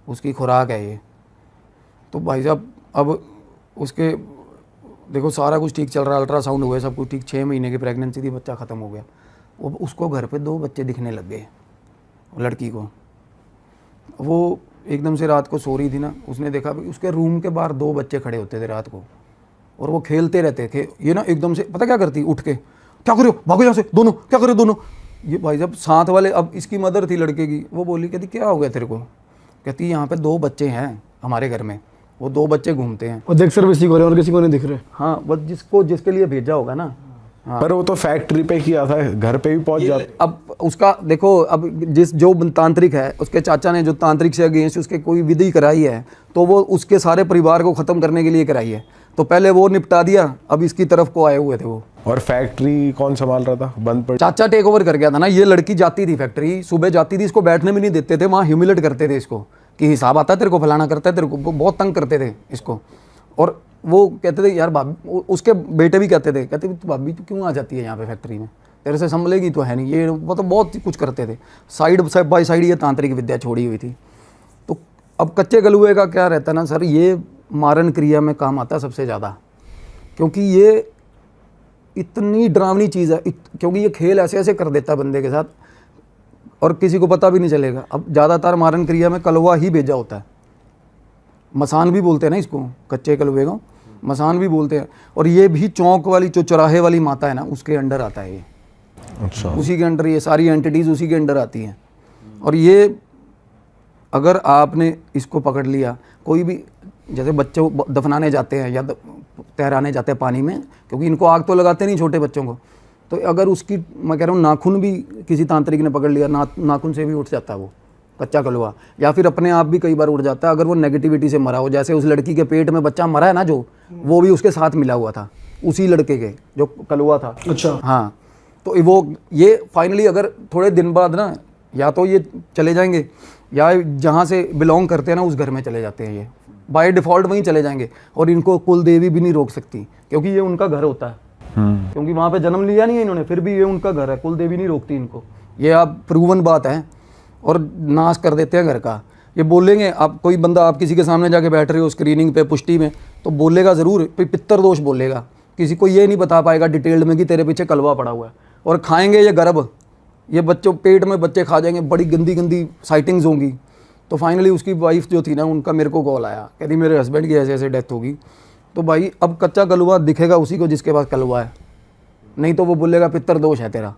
उसकी खुराक है ये। तो भाई साहब अब उसके देखो सारा कुछ ठीक चल रहा है, अल्ट्रासाउंड हुआ है, सब कुछ ठीक, 6 महीने की प्रेगनेंसी थी, बच्चा ख़त्म हो गया। वो उसको घर पे 2 बच्चे दिखने लग गए लड़की को। वो एकदम से रात को सो रही थी ना, उसने देखा भी उसके रूम के बाहर 2 बच्चे खड़े होते थे रात को और वो खेलते रहते थे। ये ना एकदम से पता क्या करती, उठ के क्या करो भागो यहाँ से दोनों, क्या करो दोनों। ये भाई साहब साथ वाले, अब इसकी मदर थी लड़के की, वो बोली कहती क्या हो गया तेरे को, कहती यहाँ पे 2 बच्चे हैं हमारे घर में, वो 2 बच्चे घूमते हैं। और देख सिर्फ इसी को रहे और किसी को नहीं दिख रहे। हाँ, बस जिसके लिए भेजा होगा ना। हाँ। पर वो तो फैक्ट्री पे किया था, घर पे भी पहुंच जाता। अब उसका देखो, अब जो तांत्रिक है उसके चाचा ने जो तांत्रिक से अगेंस्ट उसके कोई विधि कराई है तो वो उसके सारे परिवार को ख़त्म करने के लिए कराई है, तो पहले वो निपटा दिया, अब इसकी तरफ को आए हुए थे वो। और फैक्ट्री कौन संभाल रहा था, बंद पड़ी? चाचा टेक ओवर कर गया था ना। ये लड़की जाती थी फैक्ट्री, सुबह जाती थी, इसको बैठने भी नहीं देते थे, वहाँ ह्यूमिलेट करते थे इसको कि हिसाब आता है तेरे को, फलाना करता है तेरे को, बहुत तंग करते थे इसको। और वो कहते थे यार भाभी, उसके बेटे भी कहते थे भाभी तू क्यों आ जाती है यहाँ पे फैक्ट्री में, तेरे से संभलेगी तो है नहीं ये, वो तो बहुत कुछ करते थे। साइड बाय साइड ये तांत्रिक विद्या छोड़ी हुई थी। तो अब कच्चे कलुए का क्या रहता है ना सर, ये मारण क्रिया में काम आता है सबसे ज़्यादा, क्योंकि ये इतनी डरावनी चीज़ है, क्योंकि ये खेल ऐसे ऐसे कर देता है बंदे के साथ और किसी को पता भी नहीं चलेगा। अब ज़्यादातर मारण क्रिया में कलवा ही भेजा होता है, मसान भी बोलते हैं ना इसको, कच्चे कलवे को मसान भी बोलते हैं। और ये भी चौक वाली जो चौराहे वाली माता है ना उसके अंडर आता है ये। अच्छा। उसी के अंडर ये सारी एंटिटीज़ उसी के अंडर आती हैं। और ये अगर आपने इसको पकड़ लिया, कोई भी जैसे बच्चे दफनाने जाते हैं या तैराने जाते हैं पानी में, क्योंकि इनको आग तो लगाते नहीं छोटे बच्चों को, तो अगर उसकी मैं कह रहा हूँ नाखून भी किसी तांत्रिक ने पकड़ लिया, नाखून से भी उठ जाता है वो कच्चा कलवा, या फिर अपने आप भी कई बार उड़ जाता है अगर वो नेगेटिविटी से मरा हो। जैसे उस लड़की के पेट में बच्चा मरा है ना जो, वो भी उसके साथ मिला हुआ था, उसी लड़के के जो कलवा था। अच्छा। हाँ, तो वो ये फाइनली अगर थोड़े दिन बाद ना या तो ये चले जाएंगे या जहाँ से बिलोंग करते हैं ना उस घर में चले जाते हैं, ये बाय डिफ़ॉल्ट वहीं चले जाएंगे। और इनको कुल देवी भी नहीं रोक सकती क्योंकि ये उनका घर होता है, क्योंकि वहाँ पे जन्म लिया नहीं है इन्होंने, फिर भी ये उनका घर है, कुल देवी नहीं रोकती इनको। ये आप प्रूवन बात है। और नाश कर देते हैं घर का। ये बोलेंगे, आप कोई बंदा आप किसी के सामने जाके बैठ रहे हो स्क्रीनिंग पे पुष्टि में, तो बोलेगा ज़रूर, पितर दोष बोलेगा, किसी को ये नहीं बता पाएगा डिटेल्ड में कि तेरे पीछे कलवा पड़ा हुआ है। और खाएंगे ये गर्भ, ये बच्चों पेट में बच्चे खा जाएंगे, बड़ी गंदी गंदी साइटिंग्स होंगी। तो फाइनली उसकी वाइफ जो थी ना, उनका मेरे को कॉल आया, कहती मेरे हस्बैंड की ऐसे ऐसे डेथ होगी। तो भाई अब कच्चा कलवा दिखेगा उसी को जिसके पास कलवा है, नहीं तो वो बोलेगा पितर दोष है तेरा।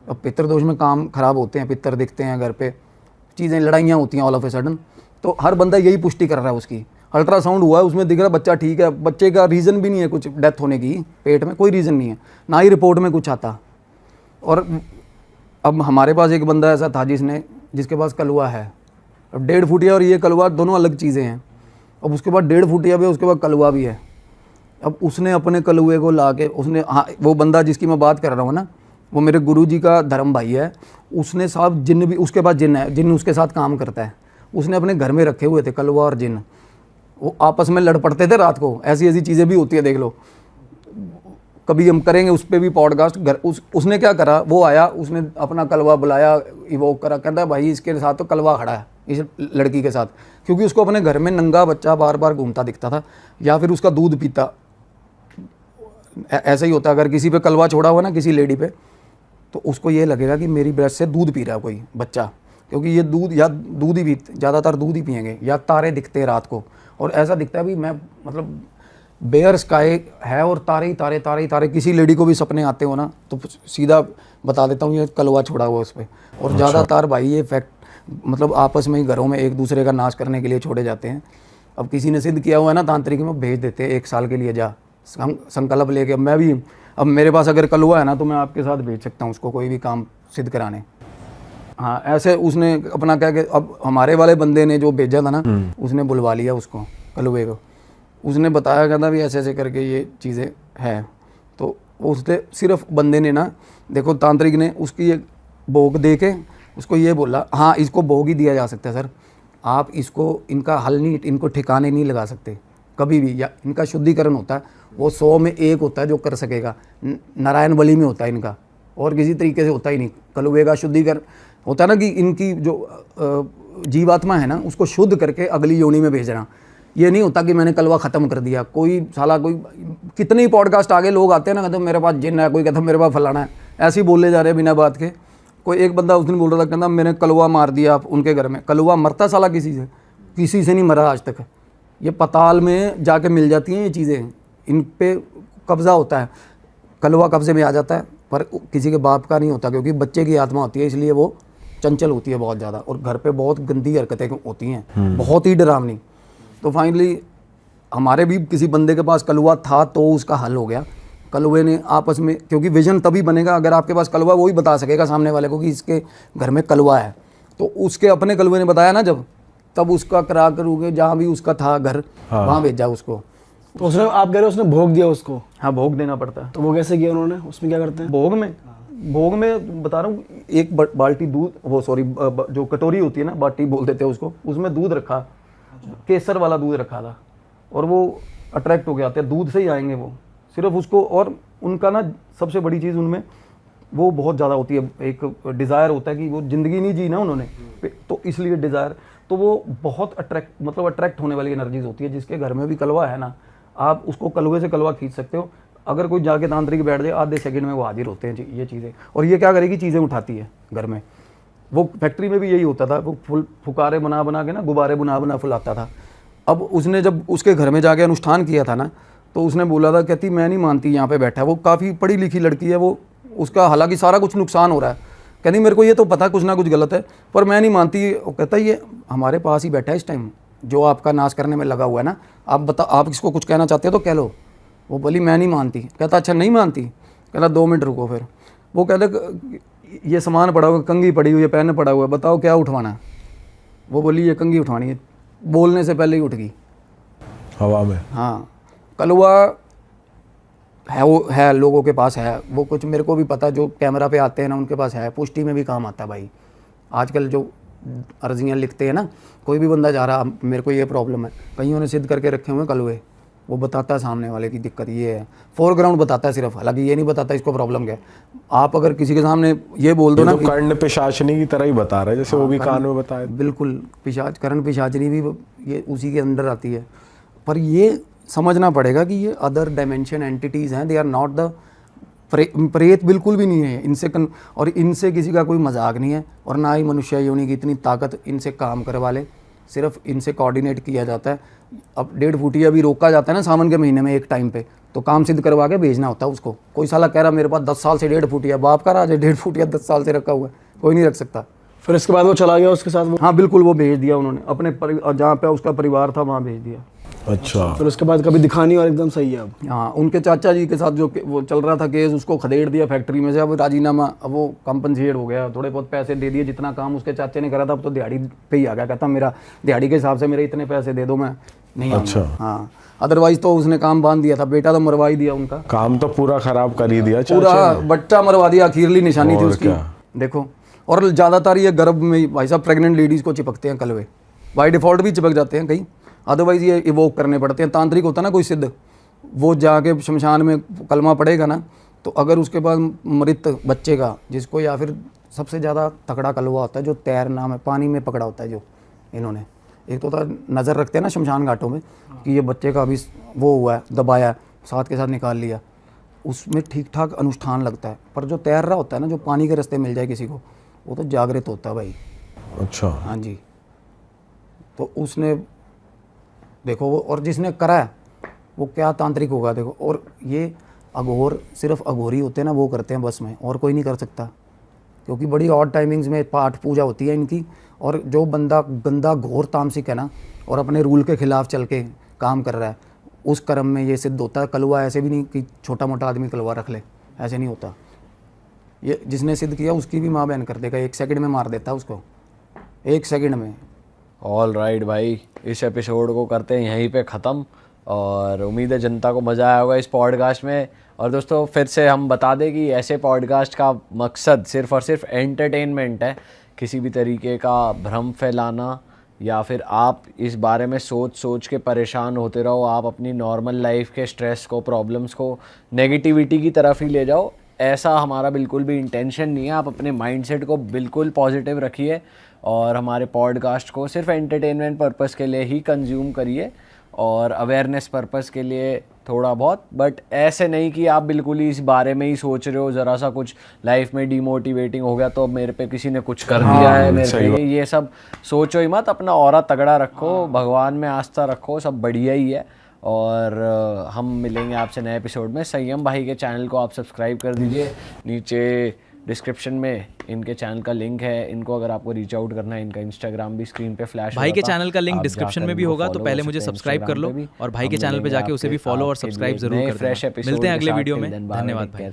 अब पितर दोष में काम खराब होते हैं, पितर दिखते हैं घर पे, चीज़ें लड़ाइयाँ होती हैं ऑल ऑफ ए सडन। तो हर बंदा यही पुष्टि कर रहा है उसकी। अल्ट्रासाउंड हुआ है, उसमें दिख रहा है बच्चा ठीक है, बच्चे का रीज़न भी नहीं है कुछ डेथ होने की, पेट में कोई रीज़न नहीं है, ना ही रिपोर्ट में कुछ आता। और अब हमारे पास एक बंदा ऐसा था जिसके पास कलवा है। अब 1.5 फुटिया और ये कलवा दोनों अलग चीज़ें हैं। अब उसके बाद 1.5 फुटिया भी, उसके बाद कलवा भी है। अब उसने अपने कलुए को ला के उसने, हाँ वो बंदा जिसकी मैं बात कर रहा हूँ ना, वो मेरे गुरुजी का धर्म भाई है। उसने साहब जिन भी, उसके पास जिन है, जिन उसके साथ काम करता है, उसने अपने घर में रखे हुए थे कलवा और जिन। वो आपस में लड़ पड़ते थे रात को, ऐसी ऐसी चीज़ें भी होती है, देख लो। कभी हम करेंगे उस पर भी पॉडकास्ट। उसने क्या करा, वो आया, उसने अपना कलवा बुलाया, इवोक करा, कहता भाई इसके साथ तो कलवा खड़ा है इस लड़की के साथ, क्योंकि उसको अपने घर में नंगा बच्चा बार बार घूमता दिखता था, या फिर उसका दूध पीता। ऐसा ही होता है, अगर किसी पे कलवा छोड़ा हुआ ना किसी लेडी पे, तो उसको ये लगेगा कि मेरी ब्रेस्ट से दूध पी रहा है कोई बच्चा, क्योंकि ये दूध या दूध ही ज़्यादातर दूध ही पिएंगे, या तारे दिखते हैं रात को। और ऐसा दिखता है भी मैं मतलब बेयर स्काई है और तारे ही तारे तारे ही तारे। किसी लेडी को भी सपने आते हो ना तो सीधा बता देता हूँ ये कलवा छोड़ा हुआ उस पर। और ज़्यादातर भाई ये फैक्ट मतलब आपस में ही घरों में एक दूसरे का नाश करने के लिए छोड़े जाते हैं। अब किसी ने सिद्ध किया हुआ है ना तांत्रिक में, भेज देते हैं 1 साल के लिए, जा संकल्प लेके। मैं भी, अब मेरे पास अगर कलवा है ना तो मैं आपके साथ भेज सकता हूँ उसको कोई भी काम सिद्ध कराने। हाँ, ऐसे उसने अपना क्या कि अब हमारे वाले बंदे ने जो भेजा था ना, उसने बुलवा लिया उसको कलवे को। उसने बताया, कहता भी ऐसे ऐसे करके ये चीज़ें हैं। तो उसने सिर्फ बंदे ने ना, देखो तांत्रिक ने उसकी एक भोग दे के उसको ये बोला, हाँ इसको भोग ही दिया जा सकता है सर, आप इसको इनका हल नहीं, इनको ठिकाने नहीं लगा सकते कभी भी। या इनका शुद्धिकरण होता है वो 100 में 1 होता है जो कर सकेगा। नारायण बलि में होता है इनका, और किसी तरीके से होता ही नहीं। कलुए का शुद्धिकरण होता है ना कि इनकी जो जीवात्मा है ना उसको शुद्ध करके अगली योनि में भेजना। ये नहीं होता कि मैंने कलवा ख़त्म कर दिया। कोई साला कोई कितने ही पॉडकास्ट आगे लोग आते हैं ना, कहते हैं मेरे पास जिन है, कोई कहता है मेरे पास फलाना है, ऐसे ही बोले जा रहे हैं बिना बात के। कोई एक बंदा उस दिन बोल रहा था, कहता मैंने कलवा मार दिया आप उनके घर में। कलवा मरता साला किसी से नहीं मरा आज तक। ये पताल में जाके मिल जाती हैं ये चीज़ें, इन पे कब्ज़ा होता है, कलवा कब्ज़े में आ जाता है, पर किसी के बाप का नहीं होता, क्योंकि बच्चे की आत्मा होती है, इसलिए वो चंचल होती है बहुत ज़्यादा, और घर पे बहुत गंदी हरकतें होती हैं, बहुत ही डरावनी। तो फाइनली हमारे भी किसी बंदे के पास कलवा था तो उसका हल हो गया। कलवे ने आपस में, क्योंकि विजन तभी बनेगा अगर आपके पास कलवा, वही बता सकेगा सामने वाले को कि इसके घर में कलवा है। तो उसके अपने कलवे ने बताया ना जब, तब उसका करा करूँगे जहाँ भी उसका था घर, वहाँ भेजा उसको। तो उसने, आप कह रहे हो उसने भोग दिया उसको? हाँ, भोग देना पड़ता है। तो वो कैसे किया उन्होंने, उसमें क्या करते हैं? भोग में बता रहा हूँ, एक बाल्टी दूध, वो सॉरी जो कटोरी होती है ना, बाटी बोल देते हैं उसको, उसमें दूध रखा, केसर वाला दूध रखा था, और वो अट्रैक्ट हो गया था, दूध से ही आएंगे वो सिर्फ उसको। और उनका ना सबसे बड़ी चीज़ उनमें वो बहुत ज़्यादा होती है, एक डिज़ायर होता है कि वो ज़िंदगी नहीं जी ना उन्होंने, तो इसलिए डिज़ायर, तो वो बहुत अट्रैक्ट होने वाली एनर्जीज होती है। जिसके घर में भी कलवा है ना, आप उसको कलवे से कलवा खींच सकते हो। अगर कोई जाके तांत्रिक बैठ जाए, आधे सेकंड में वो हाजिर होते हैं ये चीज़ें। और ये क्या करेगी, चीज़ें उठाती है घर में। वो फैक्ट्री में भी यही होता था, वो फुकारे बना के ना, गुब्बारे बना फुलाता था। अब उसने जब उसके घर में जाके अनुष्ठान किया था ना, तो उसने बोला था, कहती मैं नहीं मानती यहाँ पे बैठा है। वो काफ़ी पढ़ी लिखी लड़की है, वो उसका हालांकि सारा कुछ नुकसान हो रहा है, कहती मेरे को ये तो पता कुछ ना कुछ गलत है, पर मैं नहीं मानती। वो कहता ये हमारे पास ही बैठा है इस टाइम, जो आपका नाश करने में लगा हुआ है ना, आप बता, आप इसको कुछ कहना चाहते हो तो कह लो। वो बोली मैं नहीं मानती। कहता अच्छा नहीं मानती? कहता 2 मिनट रुको। फिर वो कहता ये सामान पड़ा हुआ, कंघी पड़ी हुई है, पेन पड़ा हुआ है, बताओ क्या उठवाना है? वो बोली ये कंघी उठवानी है। बोलने से पहले ही उठ गई हवा में। हाँ, कलवा है, वो है लोगों के पास है, वो कुछ मेरे को भी पता, जो कैमरा पे आते हैं ना उनके पास है, पुष्टि में भी काम आता है भाई। आजकल जो अर्जियाँ लिखते हैं ना, कोई भी बंदा जा रहा मेरे को ये प्रॉब्लम है, कईयों ने सिद्ध करके रखे हुए हैं कलवे, वो बताता है सामने वाले की दिक्कत ये है, फोरग्राउंड बताता है सिर्फ, हालांकि ये नहीं बताता इसको प्रॉब्लम क्या है। आप अगर किसी के सामने ये बोल दो ना, तो कर्ण पिशाचनी की तरह ही बता रहा है, जैसे वो भी कान में बताया। बिल्कुल, कर्ण पिशाचनी भी ये उसी के अंदर आती है। पर ये समझना पड़ेगा कि ये अदर डायमेंशन एंटिटीज़ हैं, दे आर नॉट द प्रेत, बिल्कुल भी नहीं है इनसे और इनसे किसी का कोई मजाक नहीं है, और ना ही मनुष्य योनि की इतनी ताकत इनसे काम करवा ले। सिर्फ इनसे कोऑर्डिनेट किया जाता है। अब 1.5 फुटिया भी रोका जाता है ना सावन के महीने में एक टाइम पे, तो काम सिद्ध करवा के भेजना होता है उसको। कोई साला कह रहा मेरे पास 10 साल से 1.5 फुटिया, बाप का राज है, 1.5 फुटिया 10 साल से रखा हुआ है, कोई नहीं रख सकता। फिर इसके बाद वो चला गया उसके साथ? वो हाँ बिल्कुल, वो भेज दिया उन्होंने अपने जहाँ पे उसका परिवार था वहाँ भेज दिया। अच्छा, फिर उसके बाद कभी दिखा नहीं और एकदम सही है अब? हाँ, उनके चाचा जी के साथ जो वो चल रहा था केस, उसको खदेड़ दिया फैक्ट्री में से। अब राजीनामा, अब वो कंपनसेट हो गया, थोड़े बहुत पैसे दे दिए, जितना काम उसके चाचे ने करा था अब तो दिहाड़ी पे ही आ गया। कहता मेरा दिहाड़ी के हिसाब से मेरे इतने पैसे दे दो, मैं नहीं आऊंगा। अच्छा। हाँ, अदरवाइज तो उसने काम बांध दिया था, बेटा तो मरवा ही दिया उनका, काम तो पूरा खराब कर ही दिया, पूरा बच्चा मरवा दिया, अखीरली निशानी थी और उसकी। क्या? देखो, और ज़्यादातर ये गर्भ में भाई साहब प्रेग्नेंट लेडीज़ को चिपकते हैं कलवे, बाय डिफ़ॉल्ट भी चिपक जाते हैं कई, अदरवाइज़ ये इवोक करने पड़ते हैं। तांत्रिक होता है ना कोई सिद्ध, वो जाके शमशान में कलमा पड़ेगा ना, तो अगर उसके बाद मृत बच्चे का, जिसको या फिर सबसे ज़्यादा तगड़ा कलवा होता है जो तैरना में पानी में पकड़ा होता है, जो इन्होंने एक तो नज़र रखते हैं ना शमशान घाटों में कि ये बच्चे का अभी वो हुआ है, दबाया, साथ के साथ निकाल लिया, उसमें ठीक ठाक अनुष्ठान लगता है। पर जो तैर रहा होता है ना, जो पानी के रास्ते मिल जाए किसी को, वो तो जागृत होता है भाई। अच्छा, हाँ जी, तो उसने देखो वो, और जिसने करा है वो क्या तांत्रिक होगा देखो। और ये अघोर, सिर्फ अघोरी होते हैं ना वो करते हैं बस में, और कोई नहीं कर सकता, क्योंकि बड़ी ऑड टाइमिंग्स में पाठ पूजा होती है इनकी। और जो बंदा गंदा घोर तामसिक है ना, और अपने रूल के खिलाफ चल के काम कर रहा है, उस कर्म में ये सिद्ध होता है। कलवा ऐसे भी नहीं कि छोटा मोटा आदमी कलवा रख ले, ऐसे नहीं होता। ये जिसने सिद्ध किया उसकी भी माँ बहन कर देगा, 1 सेकंड में मार देता है उसको, 1 सेकंड में। ऑल राइट भाई, इस एपिसोड को करते हैं यहीं पे ख़त्म, और उम्मीद है जनता को मज़ा आया होगा इस पॉडकास्ट में। और दोस्तों फिर से हम बता दें कि ऐसे पॉडकास्ट का मकसद सिर्फ़ और सिर्फ एंटरटेनमेंट है, किसी भी तरीके का भ्रम फैलाना या फिर आप इस बारे में सोच सोच के परेशान होते रहो, आप अपनी नॉर्मल लाइफ के स्ट्रेस को, प्रॉब्लम्स को नेगेटिविटी की तरफ ही ले जाओ, ऐसा हमारा बिल्कुल भी इंटेंशन नहीं है। आप अपने माइंडसेट को बिल्कुल पॉजिटिव रखिए और हमारे पॉडकास्ट को सिर्फ एंटरटेनमेंट पर्पस के लिए ही कंज्यूम करिए और अवेयरनेस पर्पस के लिए थोड़ा बहुत, बट ऐसे नहीं कि आप बिल्कुल ही इस बारे में ही सोच रहे हो, ज़रा सा कुछ लाइफ में डीमोटिवेटिंग हो गया तो अब मेरे पे किसी ने कुछ कर दिया है, मेरे पे ये सब सोचो ही मत। अपना ऑरा तगड़ा रखो, भगवान में आस्था रखो, सब बढ़िया ही है। और हम मिलेंगे आपसे नए एपिसोड में। संयम भाई के चैनल को आप सब्सक्राइब कर दीजिए, नीचे डिस्क्रिप्शन में इनके चैनल का लिंक है। इनको अगर आपको रीच आउट करना है, इनका इंस्टाग्राम भी स्क्रीन पे फ्लैश भाई के चैनल का लिंक डिस्क्रिप्शन में भी होगा, तो पहले मुझे सब्सक्राइब कर लो और भाई के चैनल पे जाके उसे भी फॉलो और सब्सक्राइब जरूर कर देना। मिलते हैं अगले वीडियो में। धन्यवाद भाई।